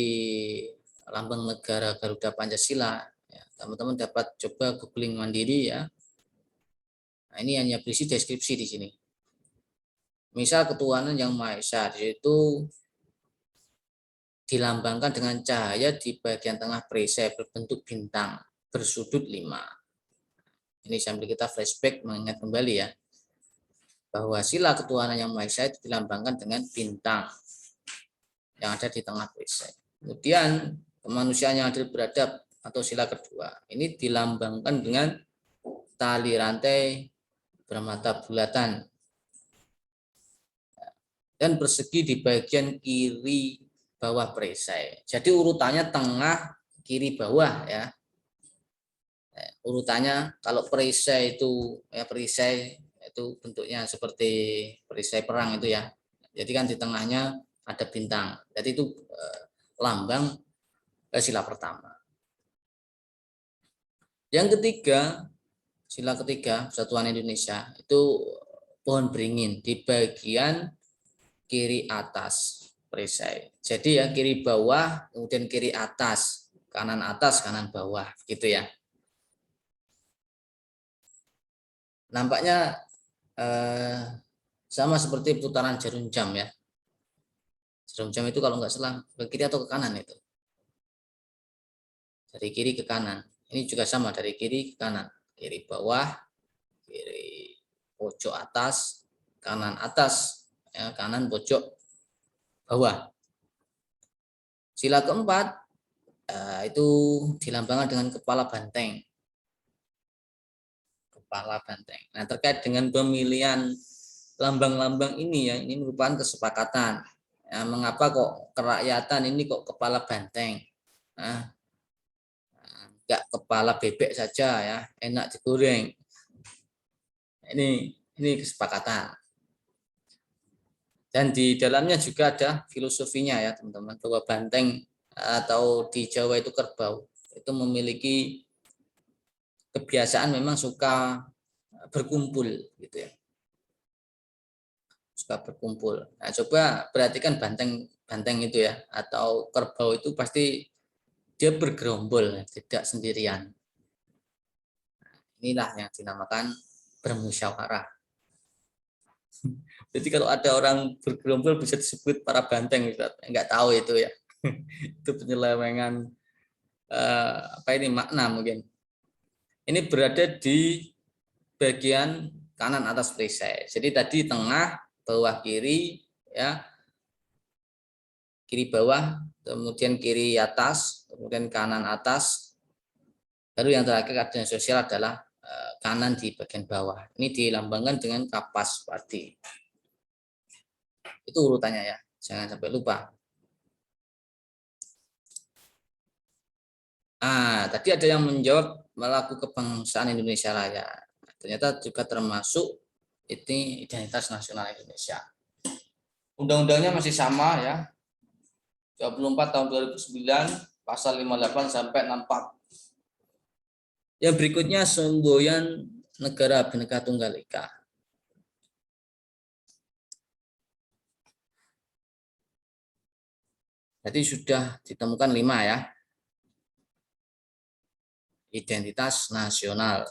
Speaker 1: lambang negara Garuda Pancasila, ya, teman-teman dapat coba googling mandiri ya. Nah ini hanya berisi deskripsi di sini. Misal ketuhanan yang Maha Esa, yaitu dilambangkan dengan cahaya di bagian tengah perisai berbentuk bintang bersudut 5. Ini sambil kita flashback mengingat kembali ya, bahwa sila ketuhanan yang Maha Esa itu dilambangkan dengan bintang yang ada di tengah perisai. Kemudian kemanusiaan yang adil beradab atau sila kedua, ini dilambangkan dengan tali rantai bermata bulatan dan persegi di bagian kiri bawah perisai. Jadi urutannya tengah, kiri, bawah ya. Urutannya kalau perisai itu ya, perisai itu bentuknya seperti perisai perang itu ya. Jadi kan di tengahnya ada bintang. Jadi itu lambang sila pertama. Yang ketiga, sila ketiga Persatuan Indonesia itu pohon beringin di bagian kiri atas perisai. Jadi ya kiri bawah, kemudian kiri atas, kanan bawah, gitu ya. Nampaknya sama seperti putaran jarum jam ya. Jarum jam itu kalau nggak salah ke kiri atau ke kanan itu. Dari kiri ke kanan. Ini juga sama, dari kiri ke kanan. Kiri bawah, kiri pojok atas, ya, kanan pojok bawah. Sila keempat itu dilambangkan dengan kepala banteng. Kepala banteng. Nah, terkait dengan pemilihan lambang-lambang ini ya, ini merupakan kesepakatan. Ya, mengapa kok kerakyatan ini kok kepala banteng? Nah, enggak kepala bebek saja ya, enak digoreng. Ini kesepakatan. Dan di dalamnya juga ada filosofinya ya teman-teman, bahwa banteng atau di Jawa itu kerbau itu memiliki kebiasaan memang suka berkumpul gitu ya, suka berkumpul. Nah, coba perhatikan banteng itu ya, atau kerbau itu pasti dia bergerombol, tidak sendirian. Inilah yang dinamakan bermusyawarah. Jadi kalau ada orang bergerombol bisa disebut para banteng, enggak tahu itu ya. Itu penyelewengan apa ini makna mungkin. Ini berada di bagian kanan atas perisai. Jadi tadi tengah, bawah, kiri ya. Kiri bawah, kemudian kiri atas, kemudian kanan atas. Lalu yang terakhir keadilan sosial adalah kanan di bagian bawah. Ini dilambangkan dengan kapas padi. Itu urutannya ya, jangan sampai lupa. Tadi ada yang menjawab melaku kebangsaan Indonesia Raya. Ternyata juga termasuk ini identitas nasional Indonesia. Undang-undangnya masih sama ya. 24 tahun 2009 pasal 58 sampai 64. Yang berikutnya semboyan negara Bhinneka Tunggal Ika. Jadi sudah ditemukan 5 ya. Identitas nasional.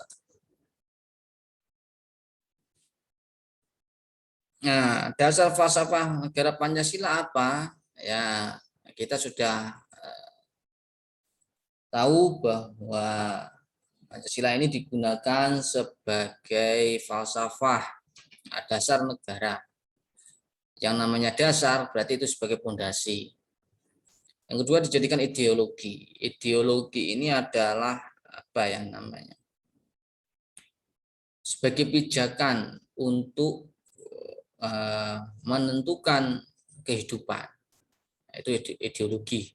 Speaker 1: Nah, dasar falsafah negara Pancasila apa? Ya, kita sudah tahu bahwa Pancasila ini digunakan sebagai falsafah dasar negara. Yang namanya dasar berarti itu sebagai fondasi. Yang kedua dijadikan ideologi. Ideologi ini adalah apa yang namanya? Sebagai pijakan untuk menentukan kehidupan. Itu ideologi.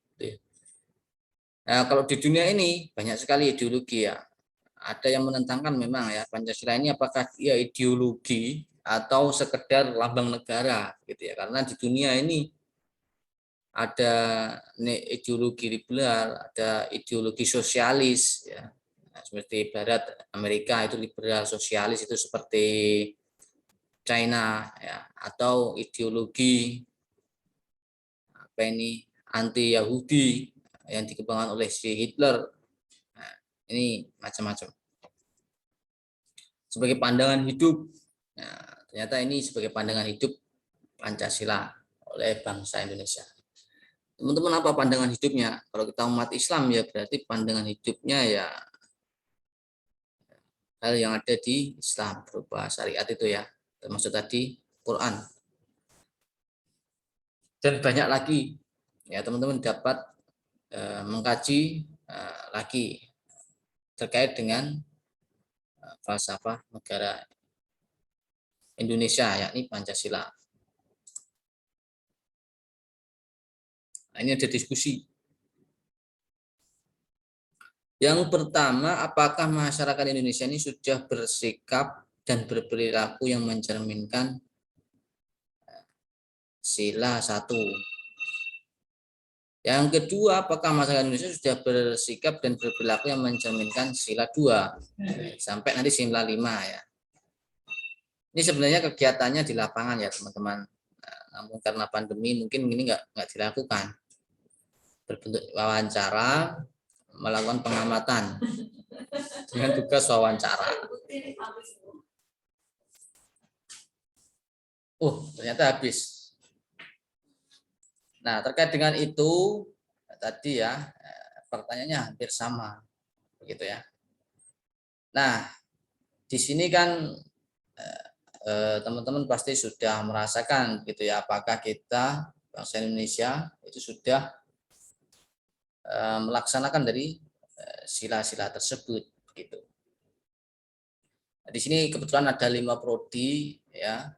Speaker 1: Nah, kalau di dunia ini banyak sekali ideologi ya. Ada yang menentangkan memang ya Pancasila ini apakah dia ideologi atau sekedar lambang negara gitu ya. Karena di dunia ini ada ideologi liberal, ada ideologi sosialis ya. Nah, seperti Barat Amerika itu liberal, sosialis itu seperti China ya, atau ideologi apa ini anti Yahudi yang dikembangkan oleh si Hitler. Nah, ini macam-macam. Sebagai pandangan hidup, nah, ternyata ini sebagai pandangan hidup Pancasila oleh bangsa Indonesia. Teman-teman, apa pandangan hidupnya? Kalau kita umat Islam ya berarti pandangan hidupnya ya hal yang ada di Islam berupa syariat itu ya, termasuk tadi Quran. Dan banyak lagi ya teman-teman dapat mengkaji lagi terkait dengan falsafah negara Indonesia yakni Pancasila. Nah, ini ada diskusi. Yang pertama, apakah masyarakat Indonesia ini sudah bersikap dan berperilaku yang mencerminkan sila 1? Yang kedua, apakah masyarakat Indonesia sudah bersikap dan berperilaku yang mencerminkan sila 2? Sampai nanti sila 5 ya. Ini sebenarnya kegiatannya di lapangan ya teman-teman. Nah, namun karena pandemi mungkin ini nggak dilakukan. Berbentuk wawancara, melakukan pengamatan dengan tugas wawancara. Ternyata habis. Nah, terkait dengan itu tadi ya pertanyaannya hampir sama, begitu ya. Nah, di sini kan teman-teman pasti sudah merasakan, gitu ya, apakah kita bangsa Indonesia itu sudah melaksanakan dari sila-sila tersebut, gitu. Nah, di sini kebetulan ada 5 prodi ya.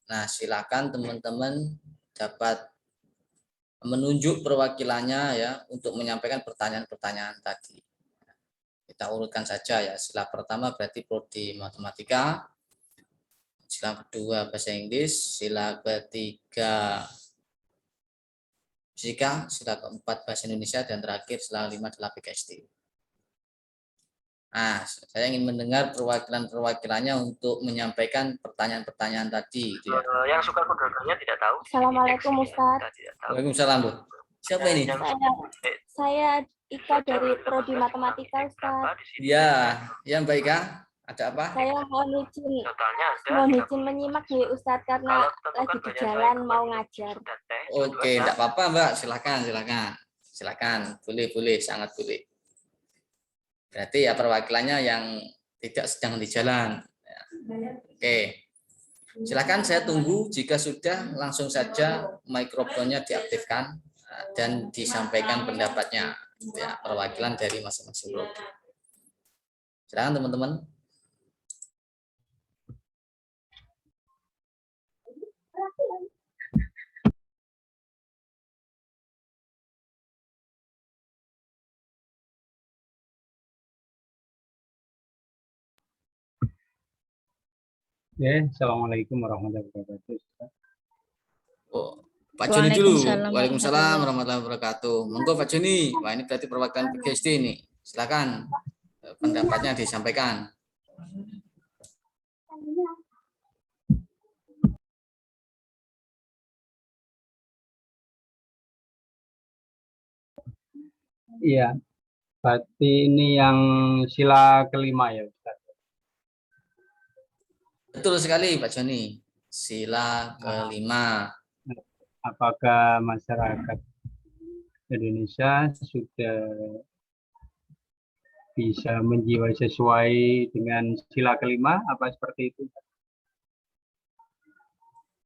Speaker 1: Nah, silakan teman-teman dapat menunjuk perwakilannya ya untuk menyampaikan pertanyaan-pertanyaan tadi. Kita urutkan saja ya. Sila pertama berarti prodi matematika, sila kedua bahasa Inggris, sila ketiga fisika, sila keempat bahasa Indonesia, dan terakhir sila 5 adalah PKSD. Nah, saya ingin mendengar perwakilan-perwakilannya untuk menyampaikan pertanyaan-pertanyaan tadi. Gitu ya.
Speaker 5: Yang suka kodenya tidak tahu.
Speaker 3: Assalamualaikum Ustaz.
Speaker 1: Waalaikumsalam, Bu. Siapa ini?
Speaker 3: Saya Ika dari Prodi Matematika, Ustaz.
Speaker 1: Ya, yang baik Kak. Ada apa?
Speaker 3: Saya mohon izin menyimak nih Ustaz karena lagi di jalan mau ngajar.
Speaker 1: Oke, enggak apa-apa Mbak, silakan. Boleh, sangat boleh. Berarti ya perwakilannya yang tidak sedang di jalan. Oke. Silakan, saya tunggu. Jika sudah, langsung saja mikrofonnya diaktifkan dan disampaikan pendapatnya ya, perwakilan dari masing-masing prodi. Silakan teman-teman.
Speaker 5: Ya, Assalamualaikum warahmatullahi wabarakatuh.
Speaker 1: Pak Joni dulu.
Speaker 2: Waalaikumsalam
Speaker 1: Waalaikumsalam warahmatullahi wabarakatuh. Monggo Pak Joni. Wah, ini berarti perwakilan PGSD ini. Silakan pendapatnya disampaikan.
Speaker 5: Iya, berarti ini yang sila kelima ya, Ustaz.
Speaker 1: Betul sekali Pak Joni. Sila kelima.
Speaker 5: Apakah masyarakat Indonesia sudah bisa menjiwai sesuai dengan sila kelima? Apa seperti itu?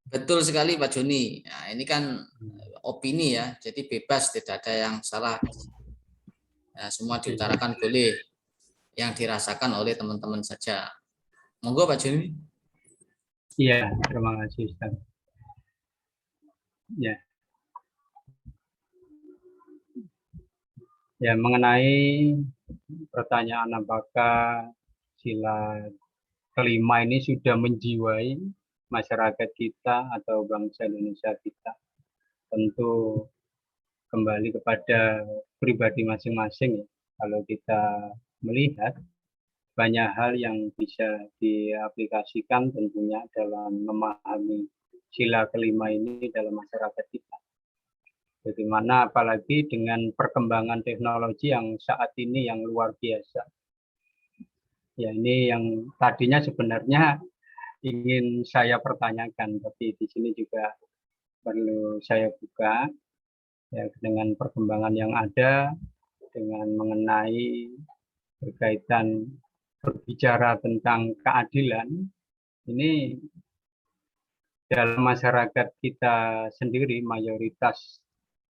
Speaker 1: Betul sekali Pak Joni. Nah, ini kan opini ya, jadi bebas, tidak ada yang salah. Nah, semua diutarakan boleh, yang dirasakan oleh teman-teman saja. Monggo Pak Joni.
Speaker 5: Iya, terima kasih Ustaz. Ya, ya mengenai pertanyaan apakah sila kelima ini sudah menjiwai masyarakat kita atau bangsa Indonesia kita, tentu kembali kepada pribadi masing-masing ya. Kalau kita melihat banyak hal yang bisa diaplikasikan tentunya dalam memahami sila kelima ini dalam masyarakat kita. Bagaimana apalagi dengan perkembangan teknologi yang saat ini yang luar biasa. Ya, ini yang tadinya sebenarnya ingin saya pertanyakan, tapi di sini juga perlu saya buka ya, dengan perkembangan yang ada, dengan mengenai berkaitan berbicara tentang keadilan, ini dalam masyarakat kita sendiri mayoritas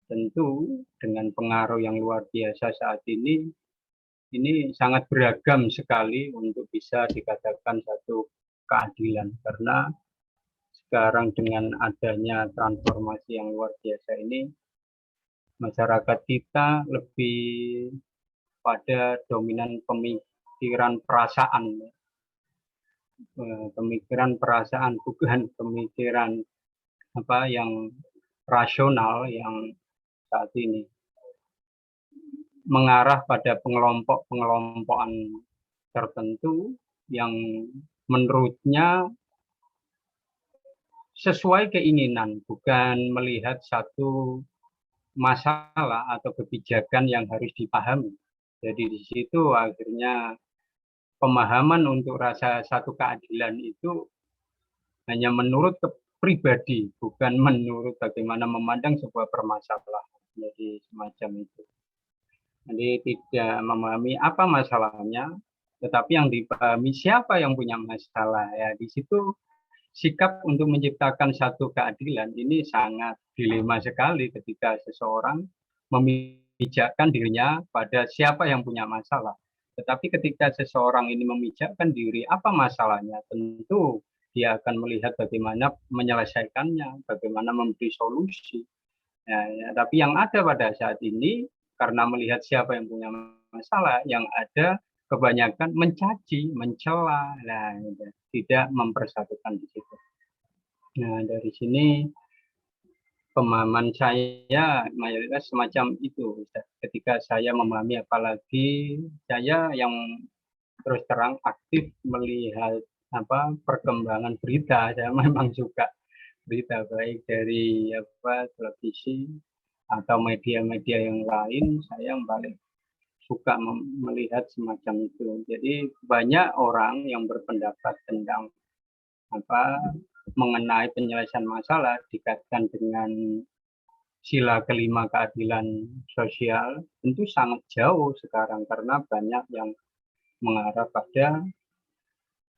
Speaker 5: tentu dengan pengaruh yang luar biasa saat ini sangat beragam sekali untuk bisa dikatakan satu keadilan, karena sekarang dengan adanya transformasi yang luar biasa ini, masyarakat kita lebih pada dominan pemikiran perasaan, bukan pemikiran yang rasional yang saat ini mengarah pada pengelompokan tertentu yang menurutnya sesuai keinginan, bukan melihat satu masalah atau kebijakan yang harus dipahami. Jadi di situ akhirnya pemahaman untuk rasa satu keadilan itu hanya menurut pribadi, bukan menurut bagaimana memandang sebuah permasalahan. Jadi semacam itu. Jadi tidak memahami apa masalahnya, tetapi yang dipahami siapa yang punya masalah. Ya, di situ sikap untuk menciptakan satu keadilan ini sangat dilema sekali ketika seseorang memijakkan dirinya pada siapa yang punya masalah. Tetapi ketika seseorang ini memijakkan diri apa masalahnya, tentu dia akan melihat bagaimana menyelesaikannya, bagaimana memberi solusi. Ya, tapi yang ada pada saat ini, karena melihat siapa yang punya masalah, yang ada kebanyakan mencaci, mencela, tidak mempersatukan di situ. Nah, dari sini pemahaman saya mayoritas semacam itu. Ketika saya memahami, apalagi saya yang terus terang aktif melihat perkembangan berita, saya memang suka berita baik dari televisi atau media-media yang lain, saya yang paling suka melihat semacam itu. Jadi banyak orang yang berpendapat tentang mengenai penyelesaian masalah dikaitkan dengan sila kelima keadilan sosial, tentu sangat jauh sekarang karena banyak yang mengarah pada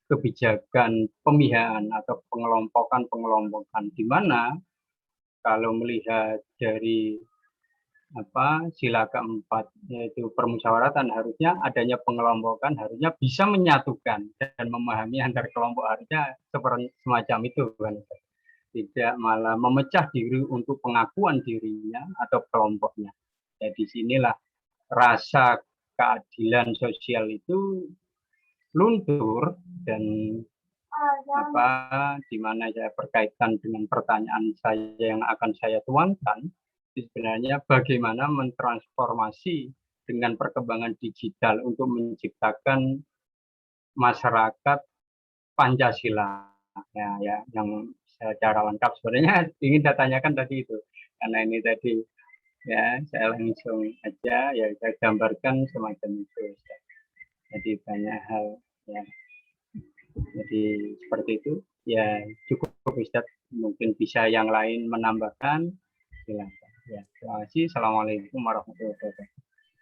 Speaker 5: kebijakan pemihaan atau pengelompokan, di mana kalau melihat dari sila keempat, yaitu permusyawaratan, harusnya adanya pengelompokan, harusnya bisa menyatukan dan memahami antar kelompok, harusnya seperti semacam itu kan. Tidak malah memecah diri untuk pengakuan dirinya atau kelompoknya. Jadi sinilah rasa keadilan sosial itu luntur, dan di mana saya berkaitan dengan pertanyaan saya yang akan saya tuangkan, sebenarnya bagaimana mentransformasi dengan perkembangan digital untuk menciptakan masyarakat Pancasila ya yang secara lengkap. Sebenarnya ingin saya tanyakan tadi itu, karena ini tadi ya saya langsung aja ya saya gambarkan semacam itu. Jadi banyak hal ya. Jadi seperti itu ya, cukup Ustaz, mungkin bisa yang lain menambahkan, silakan. Ya, terima kasih. Assalamualaikum warahmatullahi wabarakatuh.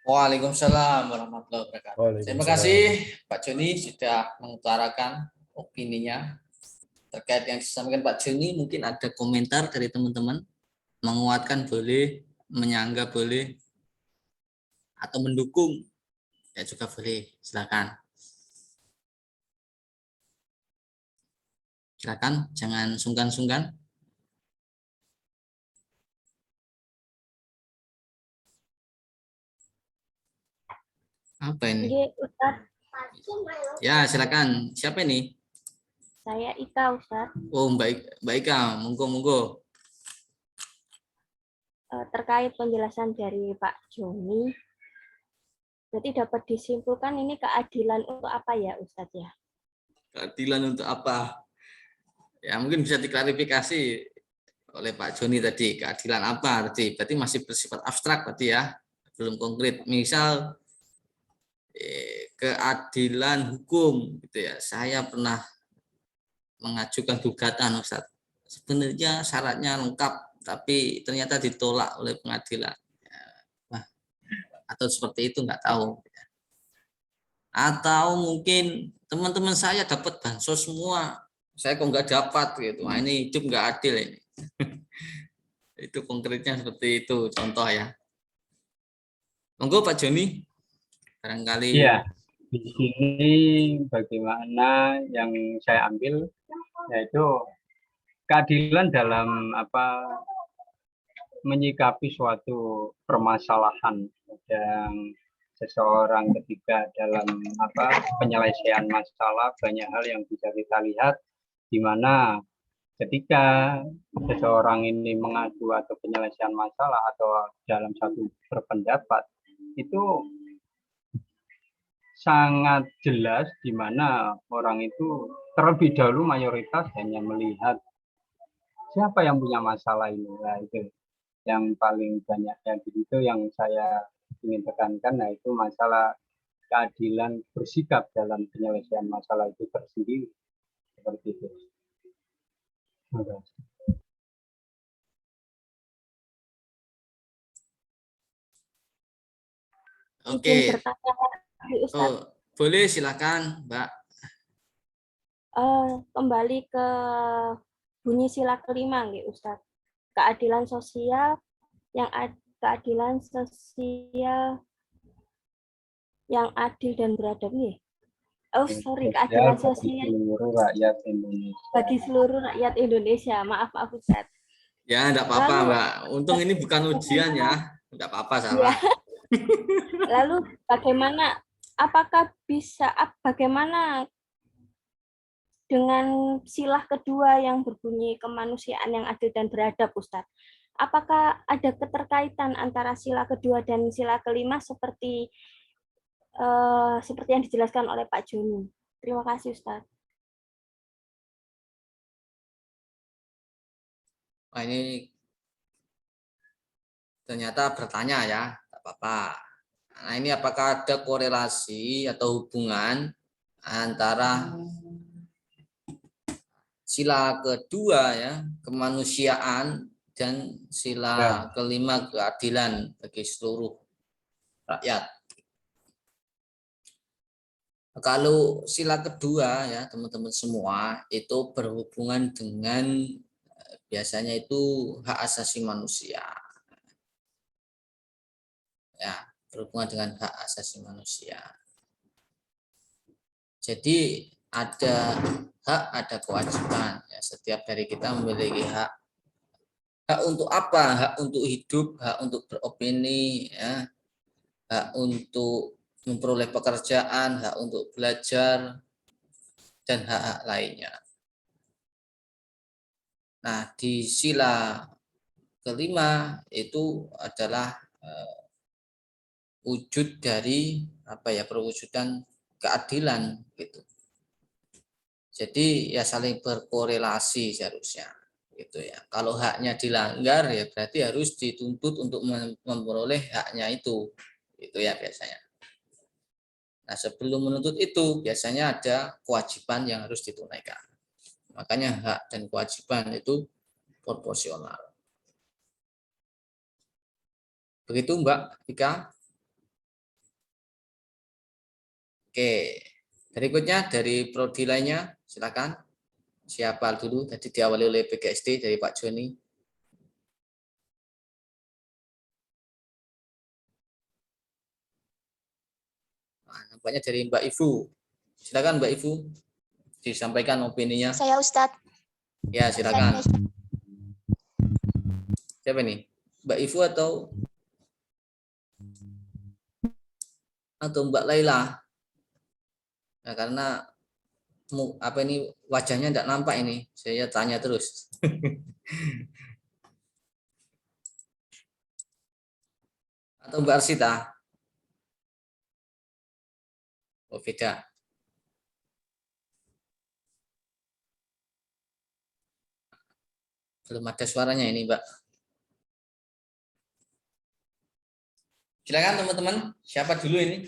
Speaker 1: Waalaikumsalam warahmatullahi wabarakatuh.
Speaker 6: Waalaikumsalam.
Speaker 1: Terima kasih Pak Joni sudah mengutarakan opininya. terkait yang disampaikan Pak Joni, mungkin ada komentar dari teman-teman, menguatkan boleh, menyanggah boleh, atau mendukung ya juga boleh. Silakan. Silakan, jangan sungkan-sungkan. Apa ini?
Speaker 4: Nggih, Ustadz.
Speaker 1: Ya, silakan. Siapa ini?
Speaker 4: Saya Ika, Ustadz.
Speaker 1: Oh, Mbak Ika, monggo.
Speaker 4: Terkait penjelasan dari Pak Joni, berarti dapat disimpulkan ini keadilan untuk apa ya, Ustadz ya?
Speaker 1: Keadilan untuk apa? Ya, mungkin bisa diklarifikasi oleh Pak Joni tadi. Keadilan apa tadi? Berarti masih bersifat abstrak berarti ya, belum konkret. Misal keadilan hukum gitu ya. Saya pernah mengajukan gugatan, Ustaz. Sebenarnya syaratnya lengkap, tapi ternyata ditolak oleh pengadilan. Nah, atau seperti itu nggak tahu. Atau mungkin teman-teman saya dapat bansos semua, saya kok nggak dapat gitu. Nah, ini hidup nggak adil ini. Itu konkretnya seperti itu contoh ya. Monggo Pak Joni, barangkali.
Speaker 5: Iya, di sini bagaimana yang saya ambil yaitu keadilan dalam menyikapi suatu permasalahan yang seseorang ketika dalam penyelesaian masalah, banyak hal yang bisa kita lihat di mana ketika seseorang ini mengadu atau penyelesaian masalah atau dalam satu berpendapat itu sangat jelas di mana orang itu terlebih dahulu mayoritas hanya melihat siapa yang punya masalah ini. Nah, itu yang paling banyak ya, itu yang saya ingin tekankan, nah itu masalah keadilan bersikap dalam penyelesaian masalah itu tersendiri seperti itu.
Speaker 1: Oke.
Speaker 4: Izin bertanya, Ustadz.
Speaker 1: Oh, boleh silakan, Mbak.
Speaker 4: Kembali ke bunyi sila kelima, nggih, Ustadz. Keadilan sosial keadilan sosial yang adil dan beradab, nih. Oh, sorry, keadilan sosial bagi seluruh rakyat Indonesia. Maaf, Ustadz.
Speaker 1: Ya, enggak apa-apa, Mbak. Untung ini bukan ujian ya. Enggak apa-apa, salah.
Speaker 4: Ya. Lalu bagaimana dengan silah kedua yang berbunyi kemanusiaan yang adil dan beradab, Ustadz? Apakah ada keterkaitan antara sila kedua dan sila kelima seperti yang dijelaskan oleh Pak Joni? Terima kasih, Ustadz.
Speaker 1: Wah, ini ternyata bertanya ya, enggak apa-apa. Nah, ini apakah ada korelasi atau hubungan antara sila kedua ya, kemanusiaan, dan sila kelima keadilan bagi seluruh rakyat. Kalau sila kedua ya teman-teman semua itu berhubungan dengan biasanya itu hak asasi manusia. Ya, berhubungan dengan hak asasi manusia. Jadi ada hak, ada kewajiban. Ya, setiap dari kita memiliki hak. Hak untuk apa? Hak untuk hidup, hak untuk beropini, ya, hak untuk memperoleh pekerjaan, hak untuk belajar, dan hak-hak lainnya. Nah, di sila kelima itu adalah wujud dari perwujudan keadilan gitu. Jadi ya saling berkorelasi seharusnya gitu ya. Kalau haknya dilanggar ya berarti harus dituntut untuk memperoleh haknya itu ya biasanya. Nah, sebelum menuntut itu biasanya ada kewajiban yang harus ditunaikan. Makanya hak dan kewajiban itu proporsional. Begitu Mbak Ika. Oke, berikutnya dari prodi lainnya silakan. Siapa dulu? Tadi diawali oleh PGSD dari Pak Joni. Nah, nampaknya dari Mbak Ibu. Silakan Mbak Ibu, disampaikan opininya.
Speaker 6: Saya Ustadz.
Speaker 1: Ya, silakan. Siapa nih? Mbak Ibu atau Mbak Laila? Nah, karena apa ini wajahnya tidak nampak ini, saya tanya terus. Atau Mbak Arsita? Oh, beda. Belum ada suaranya ini, Mbak. Silakan teman-teman, siapa dulu ini?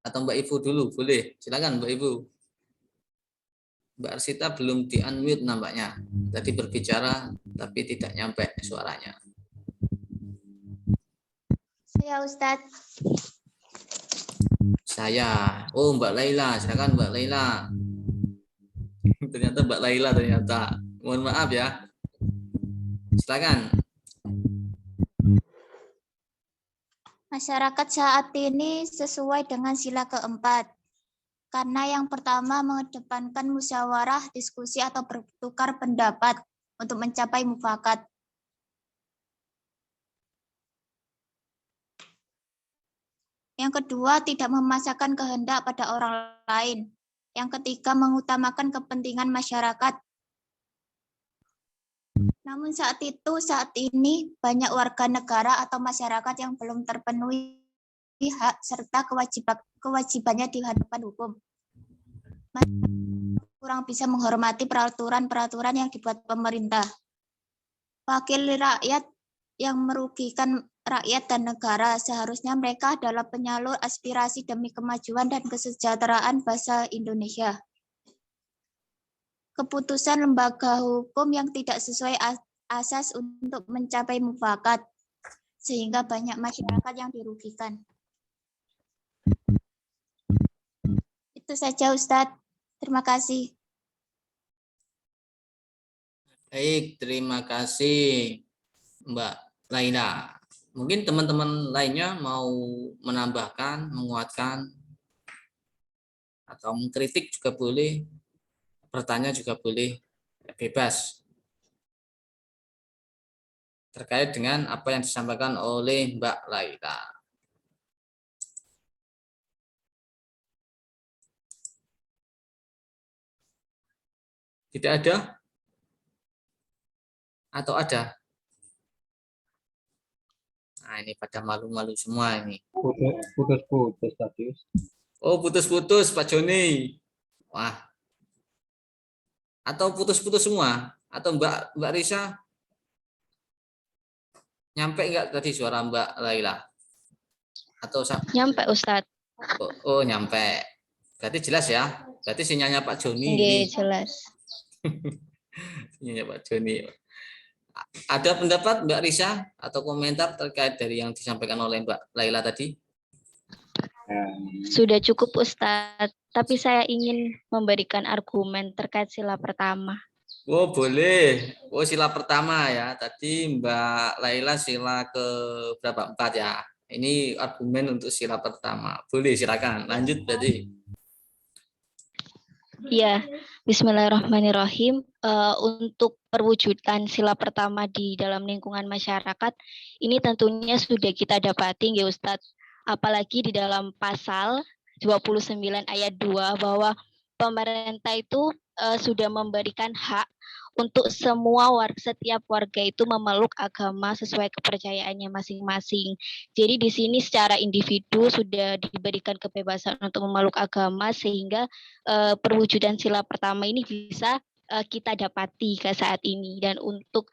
Speaker 1: Atau Mbak Ibu dulu, boleh. Silakan Mbak Ibu. Mbak Arsita belum di-unmute nampaknya. Tadi berbicara tapi tidak nyampe suaranya.
Speaker 6: Saya Ustadz.
Speaker 1: Saya. Oh, Mbak Laila. Silakan Mbak Laila. Ternyata Mbak Laila ternyata. Mohon maaf ya. Silakan.
Speaker 6: Masyarakat saat ini sesuai dengan sila keempat. Karena yang pertama mengedepankan musyawarah, diskusi atau bertukar pendapat untuk mencapai mufakat. Yang kedua, tidak memaksakan kehendak pada orang lain. Yang ketiga, mengutamakan kepentingan masyarakat. Namun saat ini banyak warga negara atau masyarakat yang belum terpenuhi hak serta kewajibannya di hadapan hukum. Kurang bisa menghormati peraturan-peraturan yang dibuat pemerintah. Wakil rakyat yang merugikan rakyat dan negara, seharusnya mereka adalah penyalur aspirasi demi kemajuan dan kesejahteraan bangsa Indonesia. Keputusan lembaga hukum yang tidak sesuai asas untuk mencapai mufakat, sehingga banyak masyarakat yang dirugikan. Itu saja Ustadz. Terima kasih.
Speaker 1: Baik, terima kasih Mbak Laila. Mungkin teman-teman lainnya mau menambahkan, menguatkan, atau mengkritik juga boleh, bertanya juga boleh, bebas. Terkait dengan apa yang disampaikan oleh Mbak Laila. Tidak ada? Atau ada? Nah, ini pada malu-malu semua ini.
Speaker 5: Putus-putus tadi.
Speaker 1: Oh, putus-putus Pak Joni. Wah. Atau putus-putus semua? Atau Mbak Risa? Nyampe enggak tadi suara Mbak Laila? Atau
Speaker 2: Nyampe Ustadz.
Speaker 1: Oh, nyampe. Berarti jelas ya? Berarti sinyalnya Pak Joni
Speaker 2: Nggih,
Speaker 1: ini.
Speaker 2: jelas.
Speaker 1: Sinyalnya Pak Joni. Ada pendapat Mbak Risa atau komentar terkait dari yang disampaikan oleh Mbak Laila tadi?
Speaker 2: Sudah cukup Ustadz, tapi saya ingin memberikan argumen terkait sila pertama.
Speaker 1: Oh, boleh. Oh, sila pertama ya. Tadi Mbak Laila sila ke berapa? 4 ya. Ini argumen untuk sila pertama. Boleh, silakan. Lanjut berarti.
Speaker 2: Ya, bismillahirrahmanirrahim. Untuk perwujudan sila pertama di dalam lingkungan masyarakat, ini tentunya sudah kita dapati ya Ustadz. Apalagi di dalam pasal 29 ayat 2 bahwa pemerintah itu sudah memberikan hak untuk setiap warga itu memeluk agama sesuai kepercayaannya masing-masing. Jadi di sini secara individu sudah diberikan kebebasan untuk memeluk agama sehingga perwujudan sila pertama ini bisa kita dapati ke saat ini. Dan untuk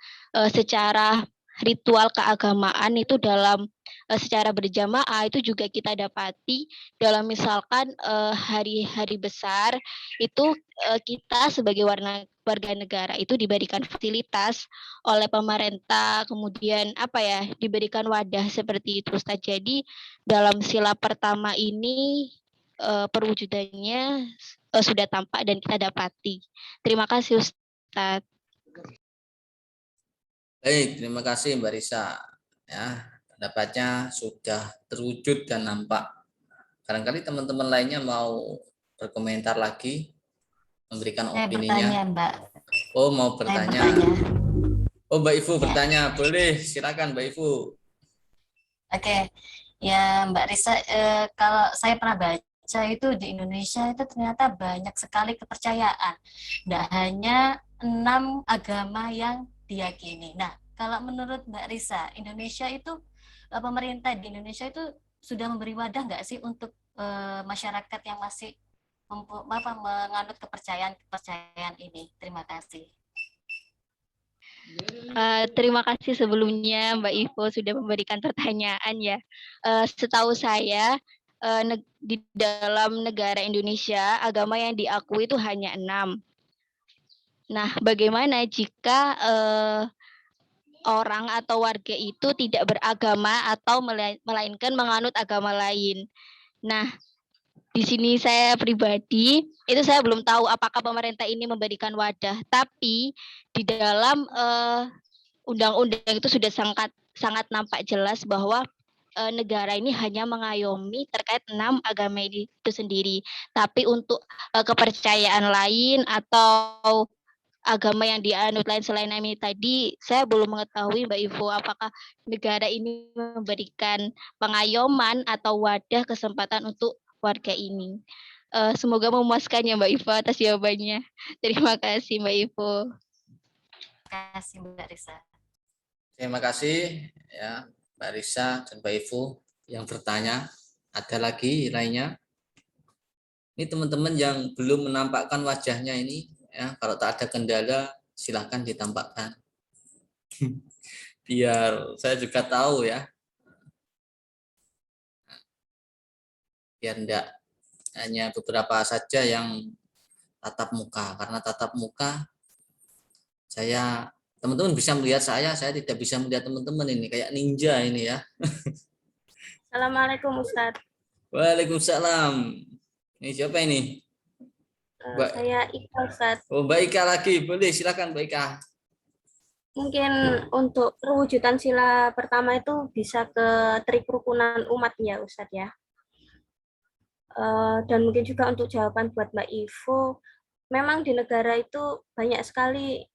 Speaker 2: secara ritual keagamaan itu dalam secara berjamaah itu juga kita dapati dalam misalkan hari-hari besar itu kita sebagai warga negara itu diberikan fasilitas oleh pemerintah, kemudian diberikan wadah seperti itu Ustaz. Jadi dalam sila pertama ini perwujudannya
Speaker 7: sudah tampak dan kita dapati. Terima kasih Ustadz.
Speaker 1: Baik, terima kasih Mbak Risa. Ya, pendapatnya sudah terwujud dan nampak. Barangkali teman-teman lainnya mau berkomentar lagi, memberikan
Speaker 8: Saya
Speaker 1: opininya.
Speaker 8: bertanya, Mbak.
Speaker 1: Oh, mau
Speaker 8: Saya
Speaker 1: bertanya.
Speaker 8: bertanya.
Speaker 1: Oh, Mbak Ifu
Speaker 8: Ya.
Speaker 1: bertanya. Boleh, silakan Mbak Ifu.
Speaker 8: Oke, ya Mbak Risa, kalau saya pernah baca itu di Indonesia itu ternyata banyak sekali kepercayaan. Tidak hanya 6 agama yang diyakini. Nah, kalau menurut Mbak Risa, Indonesia itu, pemerintah di Indonesia itu sudah memberi wadah nggak sih untuk masyarakat yang masih menganut kepercayaan ini? Terima kasih.
Speaker 7: Terima kasih sebelumnya Mbak Ivo sudah memberikan pertanyaan ya. Setahu saya di dalam negara Indonesia agama yang diakui itu hanya 6. Nah, bagaimana jika orang atau warga itu tidak beragama atau melainkan menganut agama lain? Nah, di sini saya pribadi itu saya belum tahu apakah pemerintah ini memberikan wadah, tapi di dalam undang-undang itu sudah sangat nampak jelas bahwa negara ini hanya mengayomi terkait 6 agama itu sendiri. Tapi untuk kepercayaan lain atau agama yang dianut lain selain ini tadi, saya belum mengetahui Mbak Ivo apakah negara ini memberikan pengayoman atau wadah kesempatan untuk warga ini. Semoga memuaskan ya Mbak Ivo atas jawabannya. Terima kasih Mbak Ivo.
Speaker 8: Terima kasih Mbak Risa.
Speaker 1: Terima kasih ya Mbak Risa dan Mbak Ifu yang bertanya. Ada lagi lainnya? Ini teman-teman yang belum menampakkan wajahnya ini, ya kalau tak ada kendala silahkan ditampakkan. Biar saya juga tahu ya. Biar enggak hanya beberapa saja yang tatap muka, karena tatap muka saya teman-teman bisa melihat saya tidak bisa melihat teman-teman ini kayak ninja ini ya.
Speaker 4: Assalamualaikum Ustadz.
Speaker 1: Waalaikumsalam. Ini siapa ini?
Speaker 4: Saya Ika Ustadz.
Speaker 1: Oh, Mbak Ika lagi. Boleh silakan Mbak Ika.
Speaker 4: Mungkin untuk perwujudan sila pertama itu bisa ke trikerukunan umat ya Ustadz ya. Dan mungkin juga untuk jawaban buat Mbak Ivo, memang di negara itu banyak sekali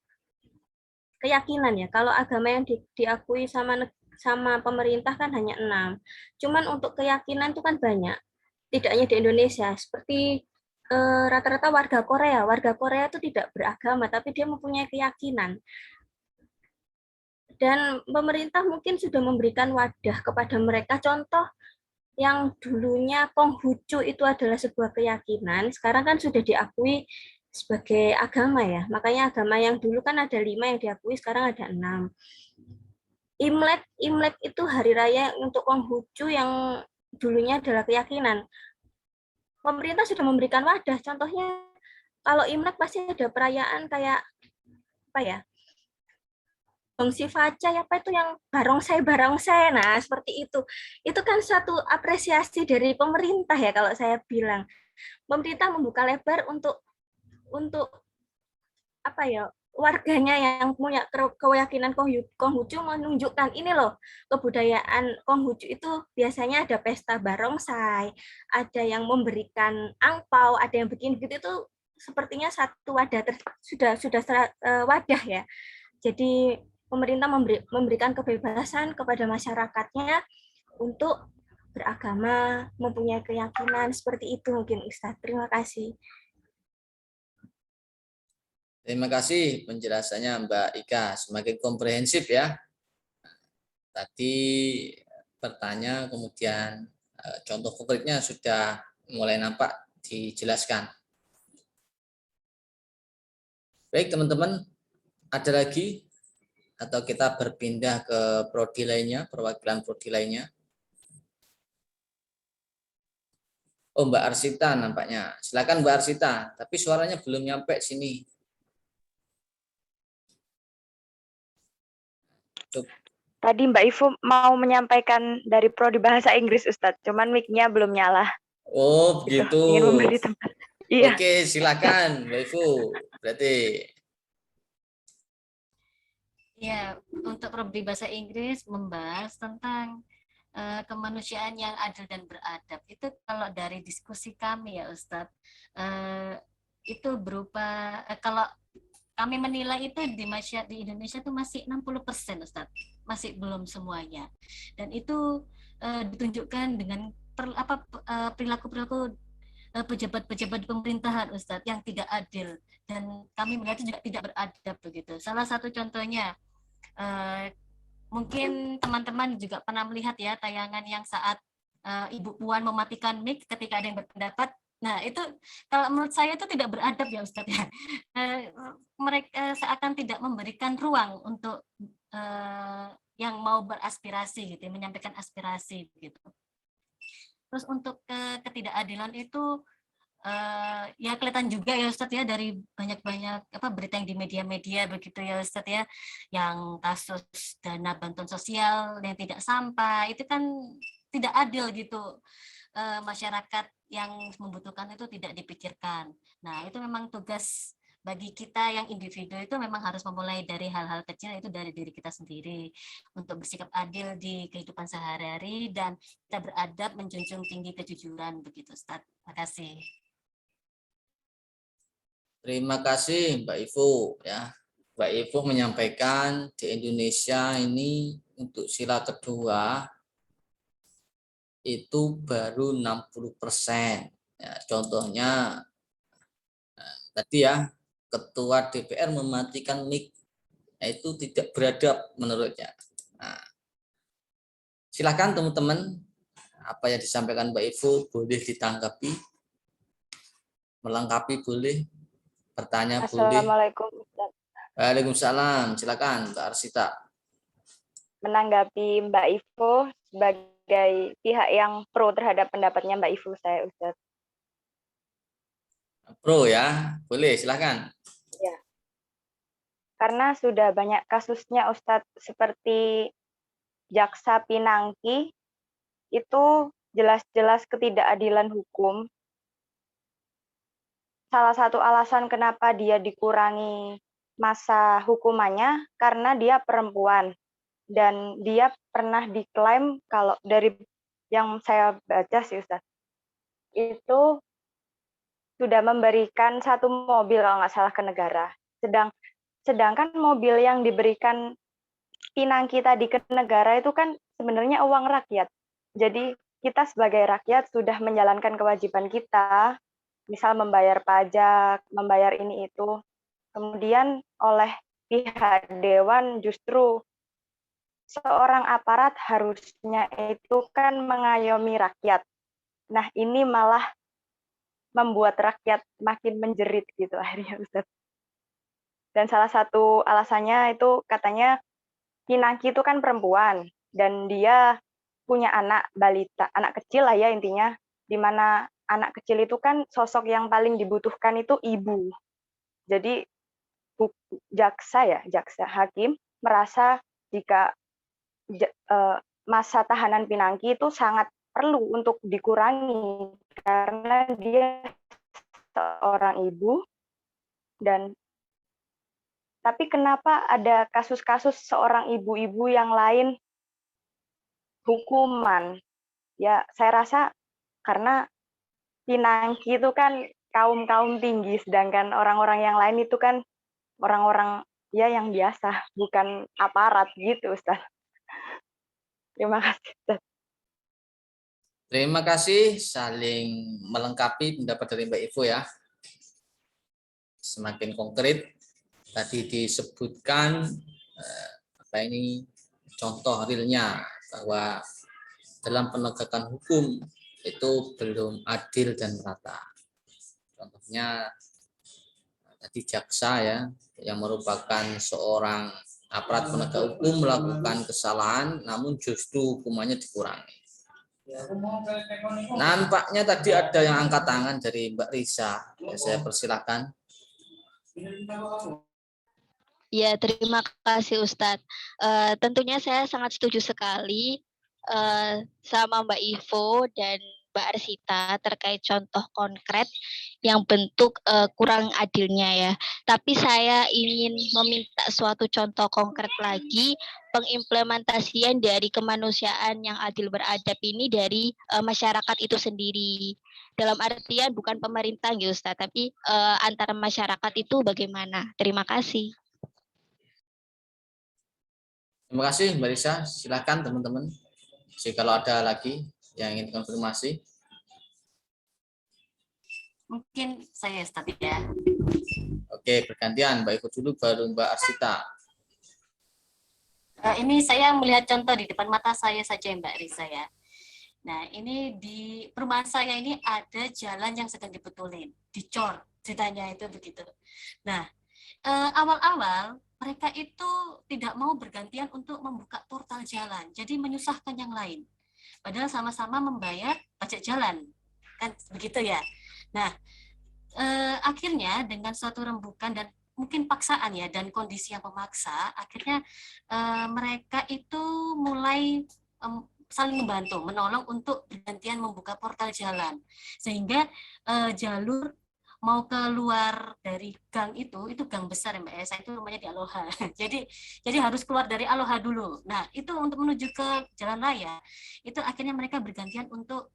Speaker 4: keyakinan ya. Kalau agama yang diakui sama pemerintah kan hanya 6. Cuman untuk keyakinan itu kan banyak. Tidak hanya di Indonesia, seperti rata-rata warga Korea itu tidak beragama, tapi dia mempunyai keyakinan. Dan pemerintah mungkin sudah memberikan wadah kepada mereka. Contoh yang dulunya Konghucu itu adalah sebuah keyakinan, sekarang kan sudah diakui sebagai agama ya. Makanya agama yang dulu kan ada 5 yang diakui, sekarang ada 6. Imlek itu hari raya untuk Konghucu yang dulunya adalah keyakinan. Pemerintah sudah memberikan wadah. Contohnya kalau Imlek pasti ada perayaan kayak apa ya? Gongsi Facai apa itu yang barongsai. Nah, seperti itu. Itu kan suatu apresiasi dari pemerintah ya kalau saya bilang. Pemerintah membuka lebar untuk apa ya? Warganya yang punya keyakinan Konghucu menunjukkan ini loh, kebudayaan Konghucu itu biasanya ada pesta barongsai, ada yang memberikan angpau, ada yang bikin gitu, itu sepertinya satu wadah sudah wadah ya. Jadi pemerintah memberikan kebebasan kepada masyarakatnya untuk beragama, mempunyai keyakinan seperti itu mungkin Ustadz. Terima kasih.
Speaker 1: Terima kasih penjelasannya Mbak Ika, semakin komprehensif ya. Tadi bertanya, kemudian contoh konkretnya sudah mulai nampak dijelaskan. Baik teman-teman, ada lagi atau kita berpindah ke prodi lainnya, perwakilan prodi lainnya? Oh, Mbak Arsita nampaknya. Silakan Mbak Arsita, tapi suaranya belum nyampe sini.
Speaker 3: Tadi Mbak Ivo mau menyampaikan dari prodi bahasa Inggris Ustadz, cuman mic-nya belum nyala.
Speaker 1: Oh, begitu.
Speaker 3: Ingin memberi tempat. Iya.
Speaker 1: Oke, silakan Mbak Ifu. Berarti
Speaker 8: Ya, untuk prodi bahasa Inggris membahas tentang kemanusiaan yang adil dan beradab. Itu kalau dari diskusi kami ya Ustadz, itu berupa kalau kami menilai itu di Indonesia itu masih 60% Ustadz, masih belum semuanya. Dan itu ditunjukkan dengan perilaku-perilaku pejabat-pejabat pemerintahan Ustadz yang tidak adil, dan kami melihat itu juga tidak beradab begitu. Salah satu contohnya, mungkin teman-teman juga pernah melihat ya tayangan yang saat Ibu Puan mematikan mic ketika ada yang berpendapat. Nah, itu kalau menurut saya itu tidak beradab ya Ustadz ya. Mereka seakan tidak memberikan ruang untuk yang mau beraspirasi gitu, menyampaikan aspirasi gitu. Terus untuk ketidakadilan itu ya kelihatan juga ya Ustadz ya dari banyak-banyak berita yang di media-media begitu ya Ustadz ya, yang kasus dana bantuan sosial yang tidak sampai, itu kan tidak adil gitu. Masyarakat yang membutuhkan itu tidak dipikirkan. Nah, itu memang tugas bagi kita yang individu itu memang harus memulai dari hal-hal kecil, itu dari diri kita sendiri untuk bersikap adil di kehidupan sehari-hari dan kita beradab, menjunjung tinggi kejujuran begitu Ustaz. Terima kasih.
Speaker 1: terima kasih Mbak Ifu ya. Mbak Ifu menyampaikan di Indonesia ini untuk sila kedua itu baru 60%. Ya, contohnya tadi ya, Ketua DPR mematikan mic, itu tidak beradab menurutnya. Nah, silakan teman-teman, apa yang disampaikan Mbak Ifu boleh ditanggapi, melengkapi boleh, bertanya boleh.
Speaker 3: Assalamualaikum Ustaz.
Speaker 1: Waalaikumsalam, silakan Mbak Arsita.
Speaker 3: Menanggapi Mbak Ifu sebagai pihak yang pro terhadap pendapatnya Mbak Ifu, saya Ustaz.
Speaker 1: Pro ya, boleh silakan.
Speaker 3: Ya. Karena sudah banyak kasusnya Ustadz, seperti Jaksa Pinangki, itu jelas-jelas ketidakadilan hukum. Salah satu alasan kenapa dia dikurangi masa hukumannya karena dia perempuan, dan dia pernah diklaim, kalau dari yang saya baca sih Ustadz, itu sudah memberikan 1 mobil kalau nggak salah ke negara. Sedangkan mobil yang diberikan Pinangki tadi ke negara itu kan sebenarnya uang rakyat. Jadi kita sebagai rakyat sudah menjalankan kewajiban kita, misal membayar pajak, membayar ini itu. Kemudian oleh pihak dewan justru seorang aparat harusnya itu kan mengayomi rakyat. Nah, ini malah membuat rakyat makin menjerit gitu akhirnya Ustaz. Dan salah satu alasannya itu katanya Pinangki itu kan perempuan dan dia punya anak balita, anak kecil lah ya intinya, di mana anak kecil itu kan sosok yang paling dibutuhkan itu ibu. Jadi jaksa hakim merasa jika masa tahanan Pinangki itu sangat perlu untuk dikurangi karena dia seorang ibu. Dan tapi kenapa ada kasus-kasus seorang ibu-ibu yang lain hukuman? Ya, saya rasa karena Pinangki itu kan kaum tinggi, sedangkan orang-orang yang lain itu kan orang-orang ya yang biasa, bukan aparat gitu, Ustaz. Terima kasih, Ustaz.
Speaker 1: Terima kasih, saling melengkapi pendapat dari Mbak Ifu ya. Semakin konkret, tadi disebutkan contoh realnya bahwa dalam penegakan hukum itu belum adil dan merata. Contohnya tadi jaksa ya, yang merupakan seorang aparat penegak hukum melakukan kesalahan, namun justru hukumannya dikurangi. Nampaknya tadi ada yang angkat tangan dari Mbak Risa. Ya, saya persilakan.
Speaker 7: Ya, terima kasih Ustadz. Tentunya saya sangat setuju sekali sama Mbak Ivo dan Mbak Arsita terkait contoh konkret yang bentuk kurang adilnya ya. Tapi saya ingin meminta suatu contoh konkret lagi pengimplementasian dari kemanusiaan yang adil beradab ini dari masyarakat itu sendiri. Dalam artian bukan pemerintah gitu Ustaz, tapi antara masyarakat itu bagaimana? Terima kasih.
Speaker 1: Terima kasih Mbak Risa. Silakan teman-teman. Jika kalau ada lagi yang ingin konfirmasi.
Speaker 8: Mungkin saya Ustaz ya.
Speaker 1: Oke, bergantian. Mbak Iko dulu, baru Mbak Arsita.
Speaker 8: Ini saya melihat contoh di depan mata saya saja Mbak Risa ya. Nah, ini di perumahan saya ini ada jalan yang sedang dibetulin, dicor, ceritanya itu begitu. Nah, awal-awal mereka itu tidak mau bergantian untuk membuka portal jalan, jadi menyusahkan yang lain. Padahal sama-sama membayar pajak jalan, kan begitu ya. Nah, akhirnya dengan suatu rembukan dan mungkin paksaan ya dan kondisi yang memaksa, akhirnya mereka itu mulai saling membantu, menolong untuk bergantian membuka portal jalan, sehingga jalur mau keluar dari gang itu gang besar ya Mbak ya, saya itu rumahnya di Aloha, jadi harus keluar dari Aloha dulu. Nah itu untuk menuju ke jalan raya, itu akhirnya mereka bergantian untuk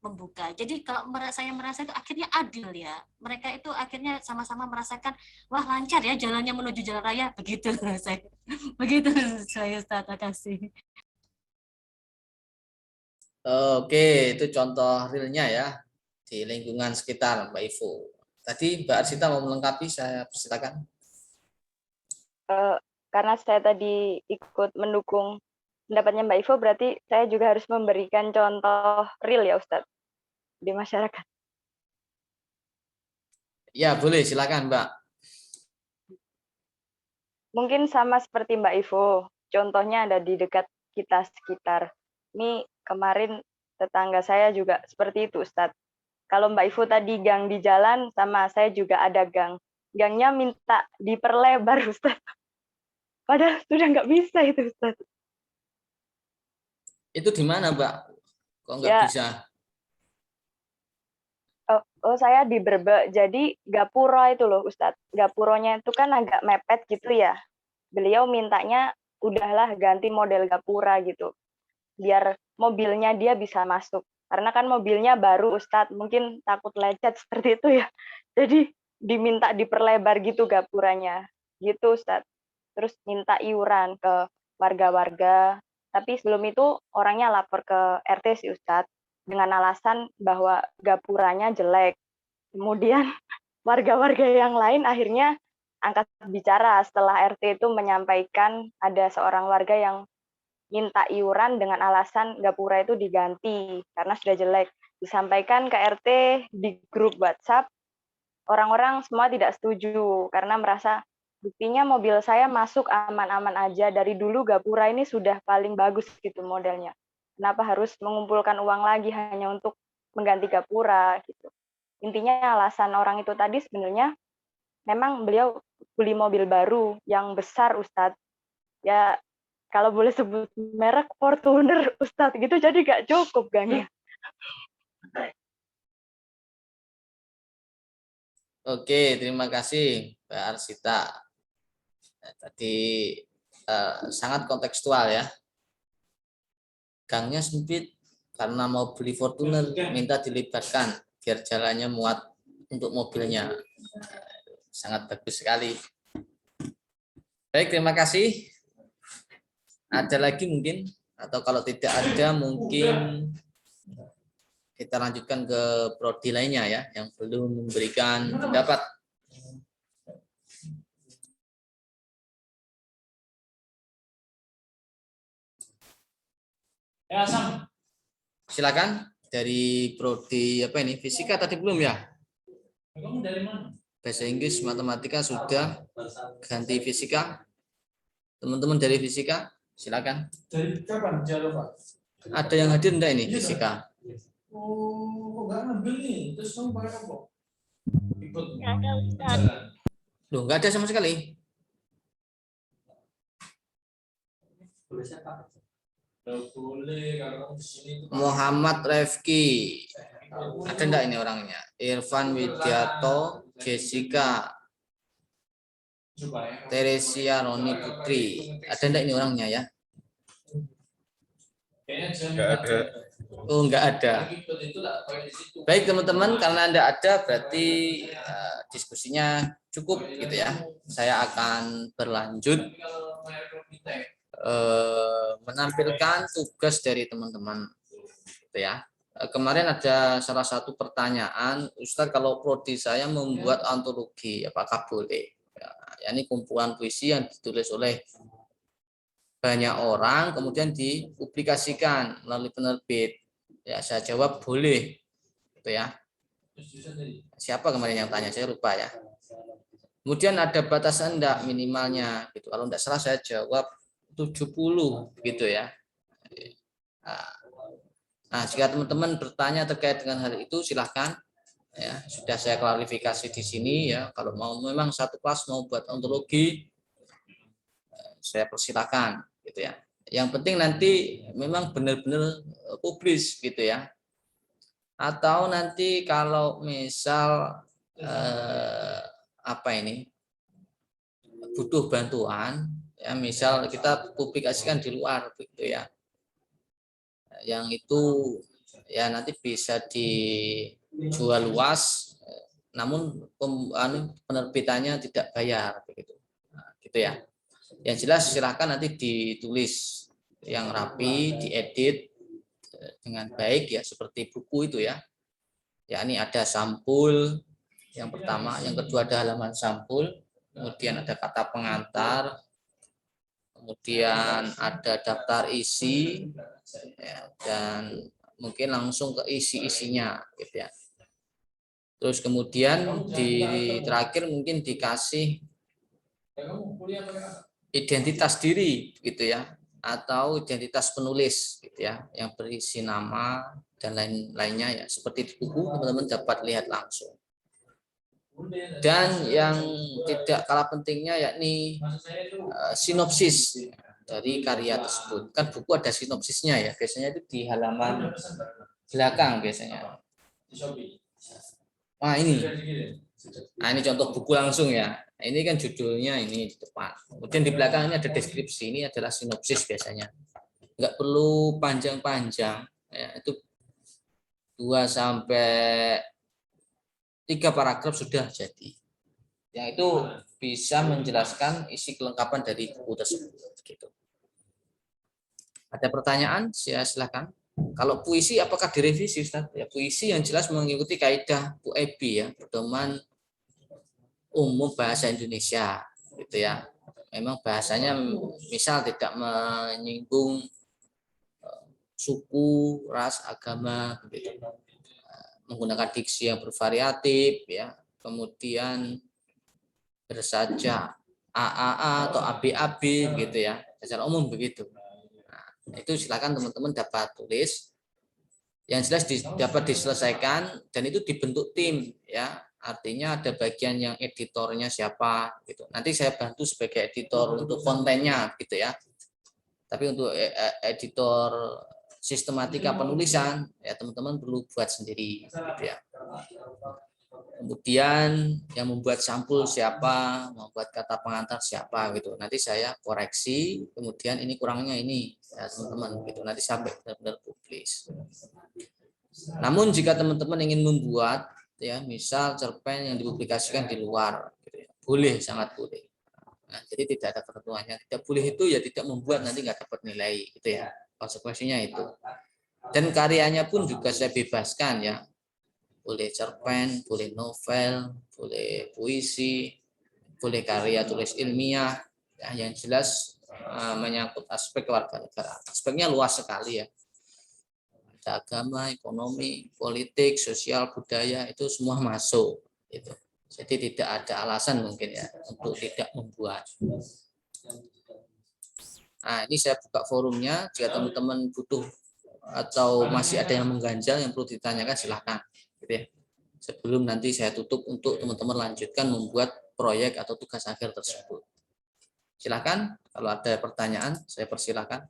Speaker 8: membuka. Jadi kalau saya merasa itu akhirnya adil ya, mereka itu akhirnya sama-sama merasakan, wah lancar ya jalannya menuju jalan raya, begitu saya, begitu saya Ustaz, terima kasih.
Speaker 1: Oke, itu contoh realnya ya di lingkungan sekitar Mbak Ivo. Tadi Mbak Arsita mau melengkapi, saya persilakan.
Speaker 3: Karena saya tadi ikut mendukung pendapatnya Mbak Ivo, berarti saya juga harus memberikan contoh real ya Ustadz di masyarakat.
Speaker 1: Ya boleh, silakan Mbak.
Speaker 3: Mungkin sama seperti Mbak Ivo, contohnya ada di dekat kita sekitar. Ini kemarin tetangga saya juga seperti itu Ustadz. Kalau Mbak Ivo tadi gang di jalan, sama saya juga ada gang. Gangnya minta diperlebar Ustadz. Padahal sudah nggak bisa itu Ustadz.
Speaker 1: Itu di mana Mbak? Kok nggak
Speaker 3: Ya.
Speaker 1: bisa?
Speaker 3: Oh, saya di Brebek. Jadi Gapuro itu loh Ustadz. Gapuronya itu kan agak mepet gitu ya. Beliau mintanya udahlah ganti model Gapura gitu. Biar mobilnya dia bisa masuk. Karena kan mobilnya baru Ustadz, mungkin takut lecet seperti itu ya. Jadi diminta diperlebar gitu Gapuranya. Gitu Ustadz. Terus minta iuran ke warga-warga. Tapi sebelum itu orangnya lapor ke RT sih Ustadz. Dengan alasan bahwa Gapuranya jelek. Kemudian warga-warga yang lain akhirnya angkat bicara setelah RT itu menyampaikan ada seorang warga yang minta iuran dengan alasan Gapura itu diganti karena sudah jelek. Disampaikan ke RT di grup WhatsApp, orang-orang semua tidak setuju karena merasa buktinya mobil saya masuk aman-aman aja, dari dulu Gapura ini sudah paling bagus gitu modelnya. Kenapa harus mengumpulkan uang lagi hanya untuk mengganti Gapura gitu. Intinya alasan orang itu tadi sebenarnya memang beliau beli mobil baru yang besar Ustadz. Ya kalau boleh sebut merek Fortuner Ustadz gitu, jadi gak cukup gangnya.
Speaker 1: Oke, terima kasih Mbak Arsita. Tadi sangat kontekstual ya. Gangnya sempit karena mau beli Fortuner, minta dilibatkan biar jalannya muat untuk mobilnya. Sangat bagus sekali. Baik, terima kasih. Ada lagi mungkin? Atau kalau tidak ada mungkin kita lanjutkan ke prodi lainnya ya, yang belum memberikan pendapat. Ya, Sam. Silakan dari prodi apa ini? Fisika tadi belum ya? Kamu dari mana? Bahasa Inggris, matematika sudah, ganti fisika. Teman-teman dari fisika, silakan.
Speaker 9: Dari kapan jadwal Pak?
Speaker 1: Ada yang hadir enggak ini fisika?
Speaker 9: Oh, nggak ngambil nih. Terus kamu pakai apa? Ikut.
Speaker 7: Nggak ada, Ustaz.
Speaker 1: Loh, nggak ada sama sekali.
Speaker 9: boleh kalau di sini itu
Speaker 1: Muhammad Refki. Ada enggak ini orangnya? Irfan Widianto, Jessica, Teresia Roni Putri. Ada enggak ini orangnya ya?
Speaker 9: enggak ada.
Speaker 1: Oh, enggak ada. Baik teman-teman, karena enggak ada berarti diskusinya cukup gitu ya. Saya akan berlanjut menampilkan tugas dari teman-teman gitu ya. Kemarin ada salah satu pertanyaan, Ustadz, kalau prodi saya membuat antologi, apakah boleh? Ya, ini kumpulan puisi yang ditulis oleh banyak orang, kemudian dipublikasikan melalui penerbit. Ya, saya jawab boleh, gitu ya. Siapa kemarin yang tanya? Saya lupa ya. Kemudian ada batasan enggak minimalnya, gitu. Kalau enggak salah saya jawab 70, gitu ya. Nah, jika teman-teman bertanya terkait dengan hal itu, silahkan. Ya, sudah saya klarifikasi di sini ya. Kalau mau memang satu kelas mau buat ontologi, saya persilakan, gitu ya. Yang penting nanti memang benar-benar publis, gitu ya. Atau nanti kalau misal butuh bantuan, ya misal kita publikasikan di luar, gitu ya. Yang itu ya nanti bisa dijual luas, namun penerbitannya tidak bayar begitu. Nah, gitu ya. Yang jelas silakan nanti ditulis yang rapi, diedit dengan baik ya seperti buku itu ya. Ya ini ada sampul yang pertama, yang kedua ada halaman sampul, kemudian ada kata pengantar, kemudian ada daftar isi, ya, dan mungkin langsung ke isi-isinya, gitu ya. Terus kemudian di terakhir mungkin dikasih identitas diri, gitu ya, atau identitas penulis, gitu ya, yang berisi nama dan lain-lainnya ya. Seperti di buku teman-teman dapat lihat langsung. Dan yang tidak kalah pentingnya yakni sinopsis dari karya tersebut. Kan buku ada sinopsisnya ya, biasanya itu di halaman belakang biasanya. Nah ini contoh buku langsung ya. Ini kan judulnya ini di depan. Kemudian di belakang ini ada deskripsi, ini adalah sinopsis biasanya. Nggak perlu panjang-panjang, ya, itu 2 sampai 3 paragraf sudah jadi. Yang itu bisa menjelaskan isi kelengkapan dari buku tersebut. Gitu. Ada pertanyaan? Silakan. Kalau puisi apakah direvisi, Ustaz? Ya, puisi yang jelas mengikuti kaidah PUEBI ya, pedoman umum bahasa Indonesia, gitu ya. Memang bahasanya misal tidak menyinggung suku, ras, agama, gitu. Menggunakan diksi yang bervariatif ya. Kemudian bersaja AAA atau ABAB gitu ya. Secara umum begitu. Nah, itu silakan teman-teman dapat tulis. Yang jelas dapat diselesaikan dan itu dibentuk tim ya. Artinya ada bagian yang editornya siapa gitu. Nanti saya bantu sebagai editor untuk kontennya gitu ya. Tapi untuk editor sistematika penulisan ya teman-teman perlu buat sendiri gitu ya. Kemudian yang membuat sampul siapa, membuat kata pengantar siapa gitu. Nanti saya koreksi, kemudian ini kurangnya ini ya teman-teman gitu. Nanti sampai benar-benar publis. Namun jika teman-teman ingin membuat ya misal cerpen yang dipublikasikan di luar gitu ya, boleh, sangat boleh. Nah, jadi tidak ada ketentuannya. Tidak boleh itu ya tidak membuat, nanti nggak dapat nilai gitu ya. Konsekuensinya itu. Dan karyanya pun juga saya bebaskan ya. Boleh cerpen, boleh novel, boleh puisi, boleh karya tulis ilmiah, ya, yang jelas menyangkut aspek kewarganegaraan. Aspeknya luas sekali ya. Ada agama, ekonomi, politik, sosial, budaya, itu semua masuk. Gitu. Jadi tidak ada alasan mungkin ya untuk tidak membuat. Nah, ini saya buka forumnya. Jika teman-teman butuh atau masih ada yang mengganjal yang perlu ditanyakan, silahkan. Gitu ya. Sebelum nanti saya tutup untuk teman-teman lanjutkan membuat proyek atau tugas akhir tersebut. Silahkan, kalau ada pertanyaan, saya persilahkan.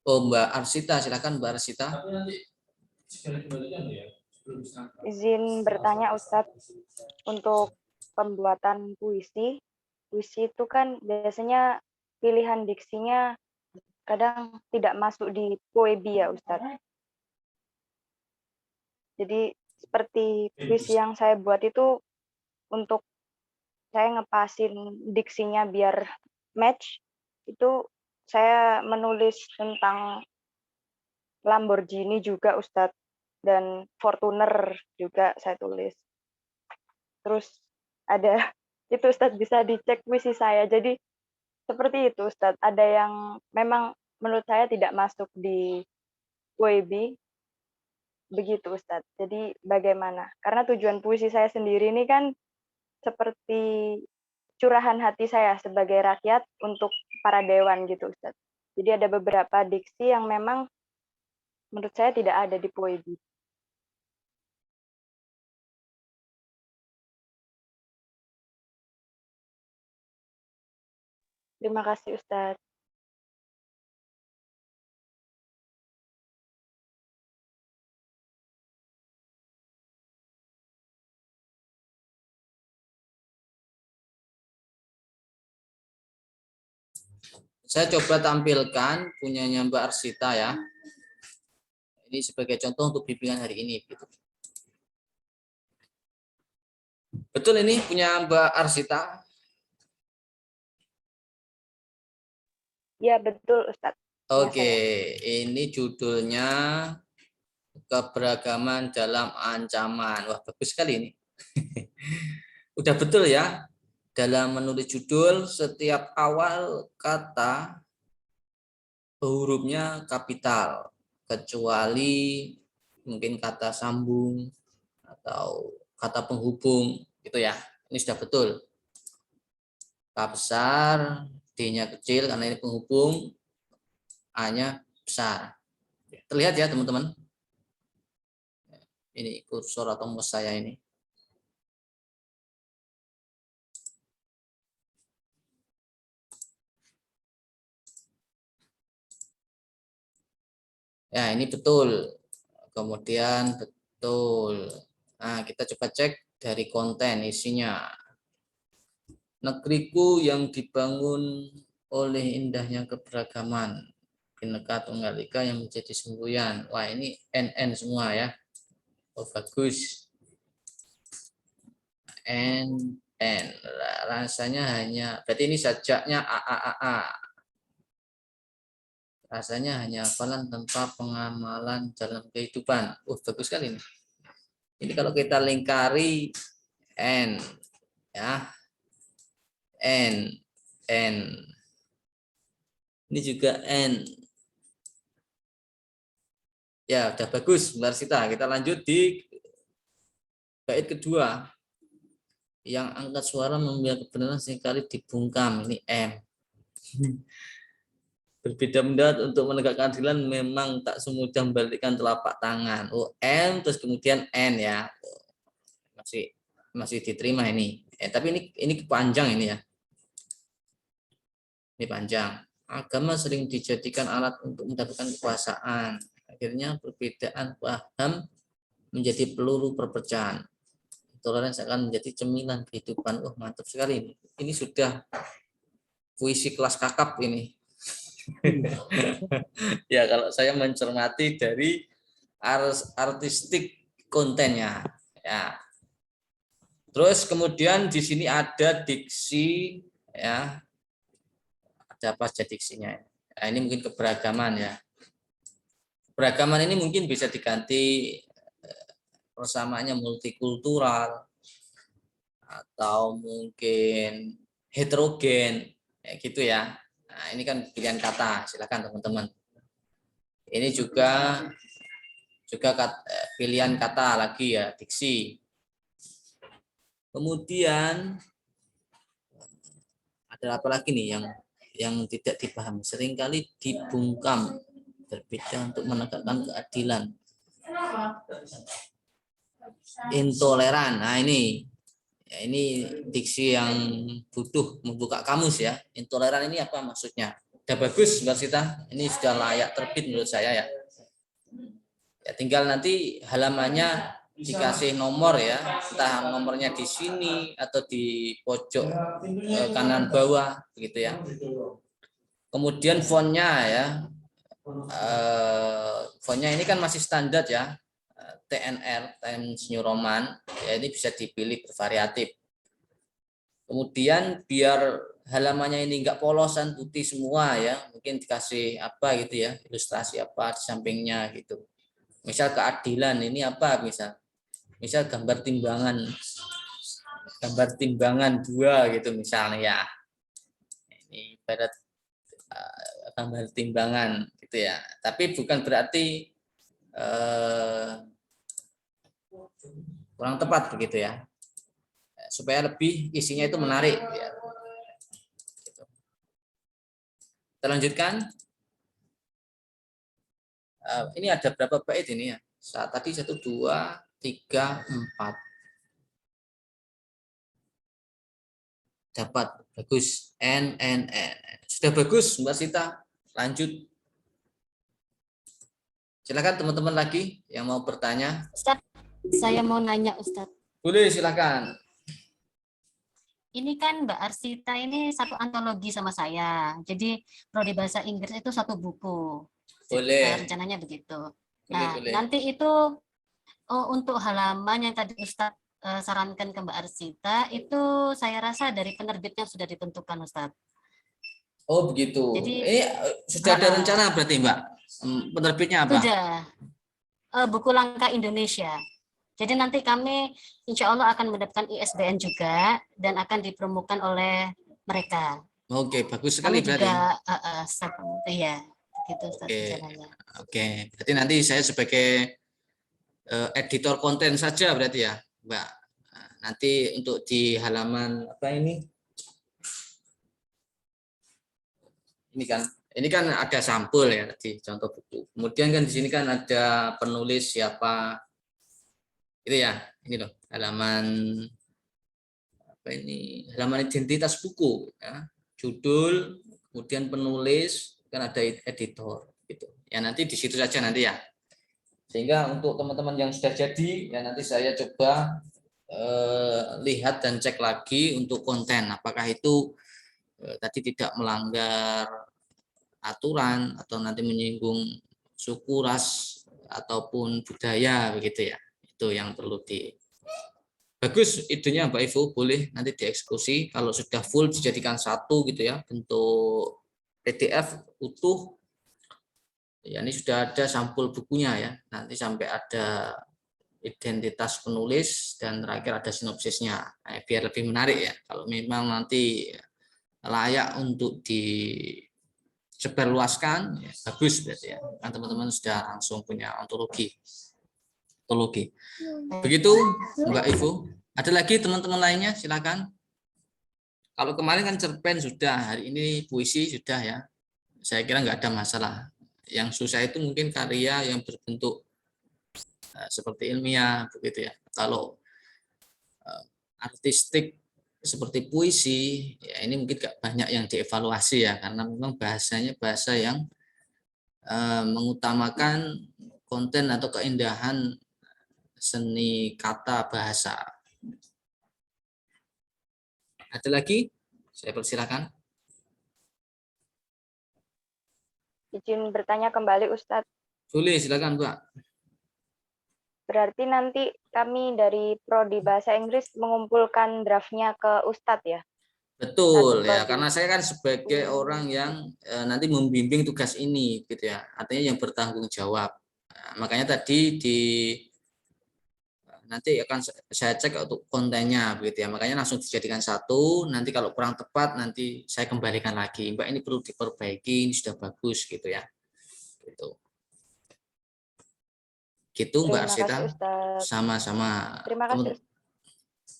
Speaker 1: Oh, Mbak Arsita, silakan Mbak Arsita.
Speaker 9: Tapi nanti segera kembalikan ya. Sebelum disangka.
Speaker 3: Izin bertanya Ustadz, untuk pembuatan puisi itu kan biasanya pilihan diksinya kadang tidak masuk di poebi ya Ustadz. Jadi seperti puisi yang saya buat itu untuk saya ngepasin diksinya biar match, itu saya menulis tentang Lamborghini juga Ustadz, dan Fortuner juga saya tulis. Terus ada itu Ustadz, bisa dicek puisi saya. Jadi seperti itu Ustadz, ada yang memang menurut saya tidak masuk di WB, begitu Ustadz. Jadi bagaimana? Karena tujuan puisi saya sendiri ini kan seperti curahan hati saya sebagai rakyat untuk para dewan gitu Ustadz. Jadi ada beberapa diksi yang memang menurut saya tidak ada di WB. Terima kasih Ustadz.
Speaker 1: Saya coba tampilkan punyanya Mbak Arsita ya. Ini sebagai contoh untuk bimbingan hari ini. Betul ini punya Mbak Arsita?
Speaker 3: Ya betul Ustadz.
Speaker 1: Oke, ini judulnya Keberagaman dalam Ancaman. Wah, bagus sekali ini. Udah betul ya? Dalam menulis judul, setiap awal kata hurufnya kapital, kecuali mungkin kata sambung atau kata penghubung, gitu ya. Ini sudah betul. K besar, D-nya kecil karena ini penghubung, A-nya besar. Terlihat ya teman-teman? Ini kursor atau mouse saya ini. Ya, ini betul. Kemudian betul. Nah, kita coba cek dari konten isinya. Negeriku yang dibangun oleh indahnya keberagaman. Bhinneka Tunggal Ika yang menjadi semboyan. Wah, ini NN semua ya. Oh, bagus. N. Rasanya hanya, berarti ini sajaknya A. Rasanya hanya hafalan tanpa pengamalan dalam kehidupan. Bagus sekali ini. Ini kalau kita lingkari N, ya, N. Ini juga N. Ya, udah bagus, Mbak Arsita. Kita lanjut di bait kedua. Yang angkat suara membela kebenaran seringkali dibungkam. Ini M. Berbeda pendapat untuk menegakkan keadilan memang tak semudah membalikkan telapak tangan. M terus kemudian N ya. Masih diterima ini. Tapi ini panjang ini ya. Ini panjang. Agama sering dijadikan alat untuk mendapatkan kekuasaan. Akhirnya perbedaan paham menjadi peluru perpecahan. Toleransi akan menjadi cemilan kehidupan. Mantap sekali ini. Ini sudah puisi kelas kakap ini. Ya, kalau saya mencermati dari artistik kontennya ya. Terus kemudian di sini ada diksi ya. Ada apa saja diksinya. Nah, ini mungkin keberagaman ya. Keberagaman ini mungkin bisa diganti persamaannya multikultural atau mungkin heterogen kayak gitu ya. Nah, ini kan pilihan kata, silakan teman-teman. Ini juga pilihan kata lagi ya, diksi. Kemudian ada apa lagi nih yang tidak dipahami? Seringkali dibungkam, berbeda untuk menegakkan keadilan. Intoleran. Nah, ini diksi yang butuh membuka kamus ya. Intoleran ini apa maksudnya? Sudah bagus Mbak Sita, ini sudah layak terbit menurut saya ya. Ya tinggal nanti halamannya dikasih nomor ya, entah nomornya di sini atau di pojok kanan bawah begitu ya. Kemudian fontnya ya, fontnya ini kan masih standar ya, TNR, Times New Roman, ya ini bisa dipilih bervariatif. Kemudian biar halamannya ini enggak polosan putih semua ya, mungkin dikasih apa gitu ya, ilustrasi apa di sampingnya gitu. Misal keadilan ini apa misal gambar timbangan 2 gitu misalnya ya. Ini ibarat gambar timbangan gitu ya. Tapi bukan berarti kurang tepat begitu ya. Supaya lebih isinya itu menarik ya. Kita lanjutkan. Ini ada berapa bait ini ya? Tadi 1, 2, 3, 4. Dapat bagus. N. Sudah bagus Mbak Sita. Lanjut. Silakan teman-teman lagi yang mau bertanya.
Speaker 8: Ustadz, saya mau nanya Ustadz.
Speaker 1: Boleh silakan.
Speaker 8: Ini kan Mbak Arsita ini satu antologi sama saya. Jadi prodi bahasa Inggris itu satu buku.
Speaker 1: Boleh.
Speaker 8: Rencananya begitu.
Speaker 1: Boleh.
Speaker 8: Nanti itu untuk halaman yang tadi Ustadz sarankan ke Mbak Arsita, itu saya rasa dari penerbitnya sudah ditentukan Ustadz.
Speaker 1: Oh begitu.
Speaker 8: Jadi,
Speaker 1: sudah ada rencana berarti Mbak? Penerbitnya apa?
Speaker 8: Sudah. Buku Langka Indonesia. Jadi nanti kami insya Allah akan mendapatkan ISBN juga dan akan dipromokan oleh mereka.
Speaker 1: Oke, bagus sekali
Speaker 8: kami
Speaker 1: berarti.
Speaker 8: Juga, iya, gitu Ustaz.
Speaker 1: Oke, berarti nanti saya sebagai editor konten saja berarti ya, Mbak. Nanti untuk di halaman apa ini? Ini kan ada sampul ya tadi contoh buku. Kemudian kan di sini kan ada penulis siapa. Itu ya, ini loh halaman apa ini? Halaman identitas buku ya. Judul, kemudian penulis, kan ada editor gitu. Ya nanti di situ saja nanti ya. Sehingga untuk teman-teman yang sudah jadi ya nanti saya coba lihat dan cek lagi untuk konten apakah itu tadi tidak melanggar aturan atau nanti menyinggung suku, ras ataupun budaya begitu ya. Itu yang perlu bagus idenya Mbak Ivo, boleh nanti dieksekusi kalau sudah full dijadikan satu gitu ya, bentuk PDF utuh. Ya ini sudah ada sampul bukunya ya. Nanti sampai ada identitas penulis dan terakhir ada sinopsisnya. Nah, biar lebih menarik ya. Kalau memang nanti layak untuk disebarluaskan, ya bagus berarti ya. Kan teman-teman sudah langsung punya ontologi. Begitu Mbak Ivo. Ada lagi teman-teman lainnya, silakan. Kalau kemarin kan cerpen sudah, hari ini puisi sudah ya. Saya kira nggak ada masalah. Yang susah itu mungkin karya yang berbentuk seperti ilmiah begitu ya. Kalau artistik seperti puisi, ya ini mungkin nggak banyak yang dievaluasi ya, karena memang bahasanya bahasa yang mengutamakan konten atau keindahan seni kata bahasa. Ada lagi? Saya persilakan.
Speaker 3: Izin bertanya kembali Ustadz.
Speaker 1: Boleh, silakan Mbak.
Speaker 3: Berarti nanti kami dari Prodi Bahasa Inggris mengumpulkan draftnya ke Ustadz ya?
Speaker 1: Betul ya, karena saya kan sebagai orang yang nanti membimbing tugas ini gitu ya, artinya yang bertanggung jawab. Nah, makanya tadi nanti akan saya cek untuk kontennya begitu ya, makanya langsung dijadikan satu. Nanti kalau kurang tepat nanti saya kembalikan lagi, Mbak ini perlu diperbaiki, ini sudah bagus gitu ya, gitu Mbak Arsita. Sama-sama.
Speaker 3: Terima kasih.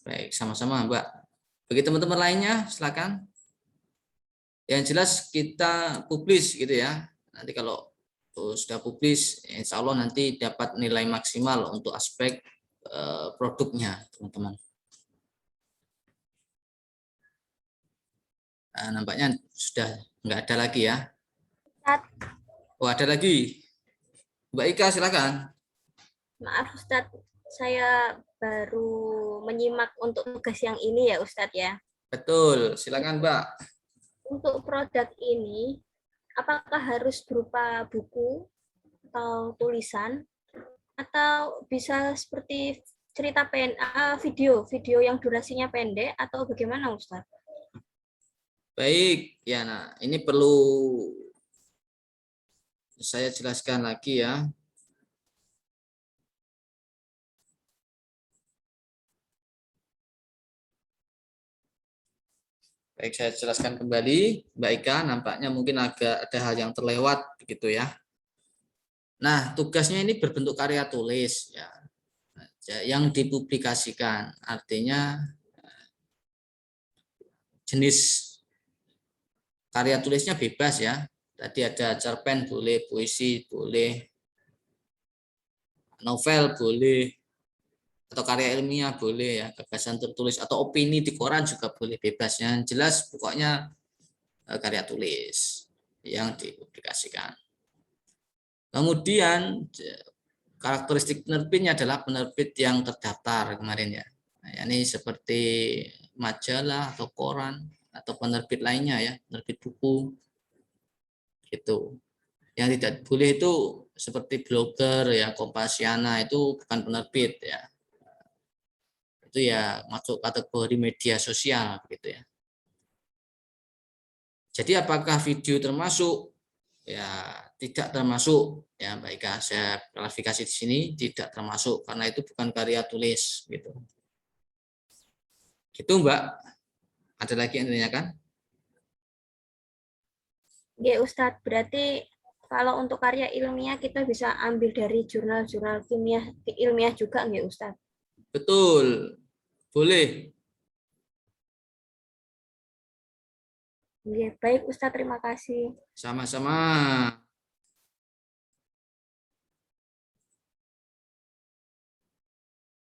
Speaker 1: Baik, sama-sama Mbak. Bagi teman-teman lainnya silakan. Yang jelas kita publis gitu ya, nanti kalau sudah publis insya Allah nanti dapat nilai maksimal untuk aspek produknya teman-teman. Nampaknya sudah nggak ada lagi ya.
Speaker 4: Ustadz,
Speaker 1: Oh, ada lagi. Mbak Ika, silakan.
Speaker 4: maaf Ustadz, saya baru menyimak untuk tugas yang ini ya Ustadz ya.
Speaker 1: Betul, silakan Mbak.
Speaker 4: Untuk produk ini, apakah harus berupa buku atau tulisan, atau bisa seperti cerita video yang durasinya pendek, atau bagaimana Ustadz?
Speaker 1: Baik, ya nah ini perlu saya jelaskan lagi ya. Baik, saya jelaskan kembali, Mbak Ika, nampaknya mungkin agak ada hal yang terlewat begitu ya. Nah, tugasnya ini berbentuk karya tulis ya, yang dipublikasikan. Artinya jenis karya tulisnya bebas ya. Tadi ada cerpen boleh, puisi boleh, novel boleh, atau karya ilmiah boleh ya, gagasan tertulis atau opini di koran juga boleh, bebas. Yang jelas pokoknya karya tulis yang dipublikasikan. Kemudian karakteristik penerbitnya adalah penerbit yang terdaftar kemarin ya. Nah, ini seperti majalah atau koran atau penerbit lainnya ya, penerbit buku gitu. Yang tidak boleh itu seperti blogger ya, Kompasiana itu bukan penerbit ya. Itu ya masuk kategori media sosial gitu ya. Jadi apakah video termasuk? Ya tidak termasuk ya, baik, saya klarifikasi di sini, tidak termasuk karena itu bukan karya tulis gitu. Gitu Mbak. Ada lagi yang ditanyakan?
Speaker 4: Ya Ustadz, berarti kalau untuk karya ilmiah kita bisa ambil dari jurnal-jurnal ilmiah juga nggak Ustadz?
Speaker 1: Betul, boleh.
Speaker 4: Ya, baik Ustadz, terima kasih.
Speaker 1: Sama-sama.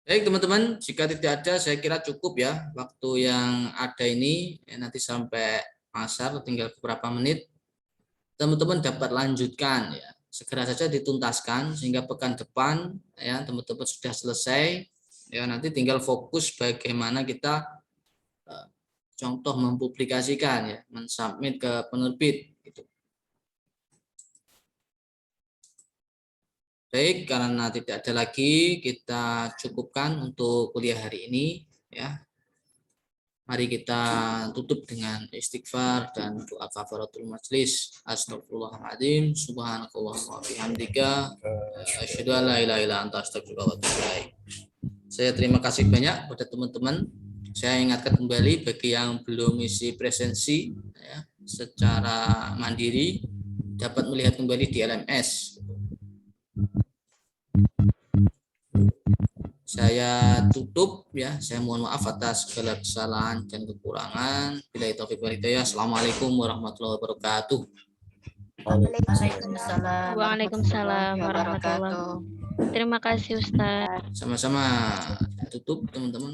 Speaker 1: Baik teman-teman, jika tidak ada saya kira cukup ya waktu yang ada ini ya, nanti sampai asar tinggal beberapa menit. Teman-teman dapat lanjutkan ya, segera saja dituntaskan sehingga pekan depan ya teman-teman sudah selesai ya, nanti tinggal fokus bagaimana kita contoh mempublikasikan ya, mensubmit ke penerbit gitu. Baik, karena tidak ada lagi kita cukupkan untuk kuliah hari ini ya. Mari kita tutup dengan istighfar dan doa kafaratul majlis. Astagfirullahaladzim, subhanakallahumma wa bihamdika, asyhadu an la ilaha illa anta astaghfiruka wa atubu ilaik. Saya terima kasih banyak pada teman-teman. Saya ingatkan kembali bagi yang belum isi presensi ya, secara mandiri dapat melihat kembali di LMS. Saya tutup ya. Saya mohon maaf atas segala kesalahan dan kekurangan. Billahi taufiq wal hidayah. Assalamualaikum warahmatullahi wabarakatuh.
Speaker 8: Waalaikumsalam.
Speaker 7: Waalaikumsalam warahmatullahi wabarakatuh. Terima kasih Ustaz.
Speaker 1: Sama-sama. Tutup teman-teman.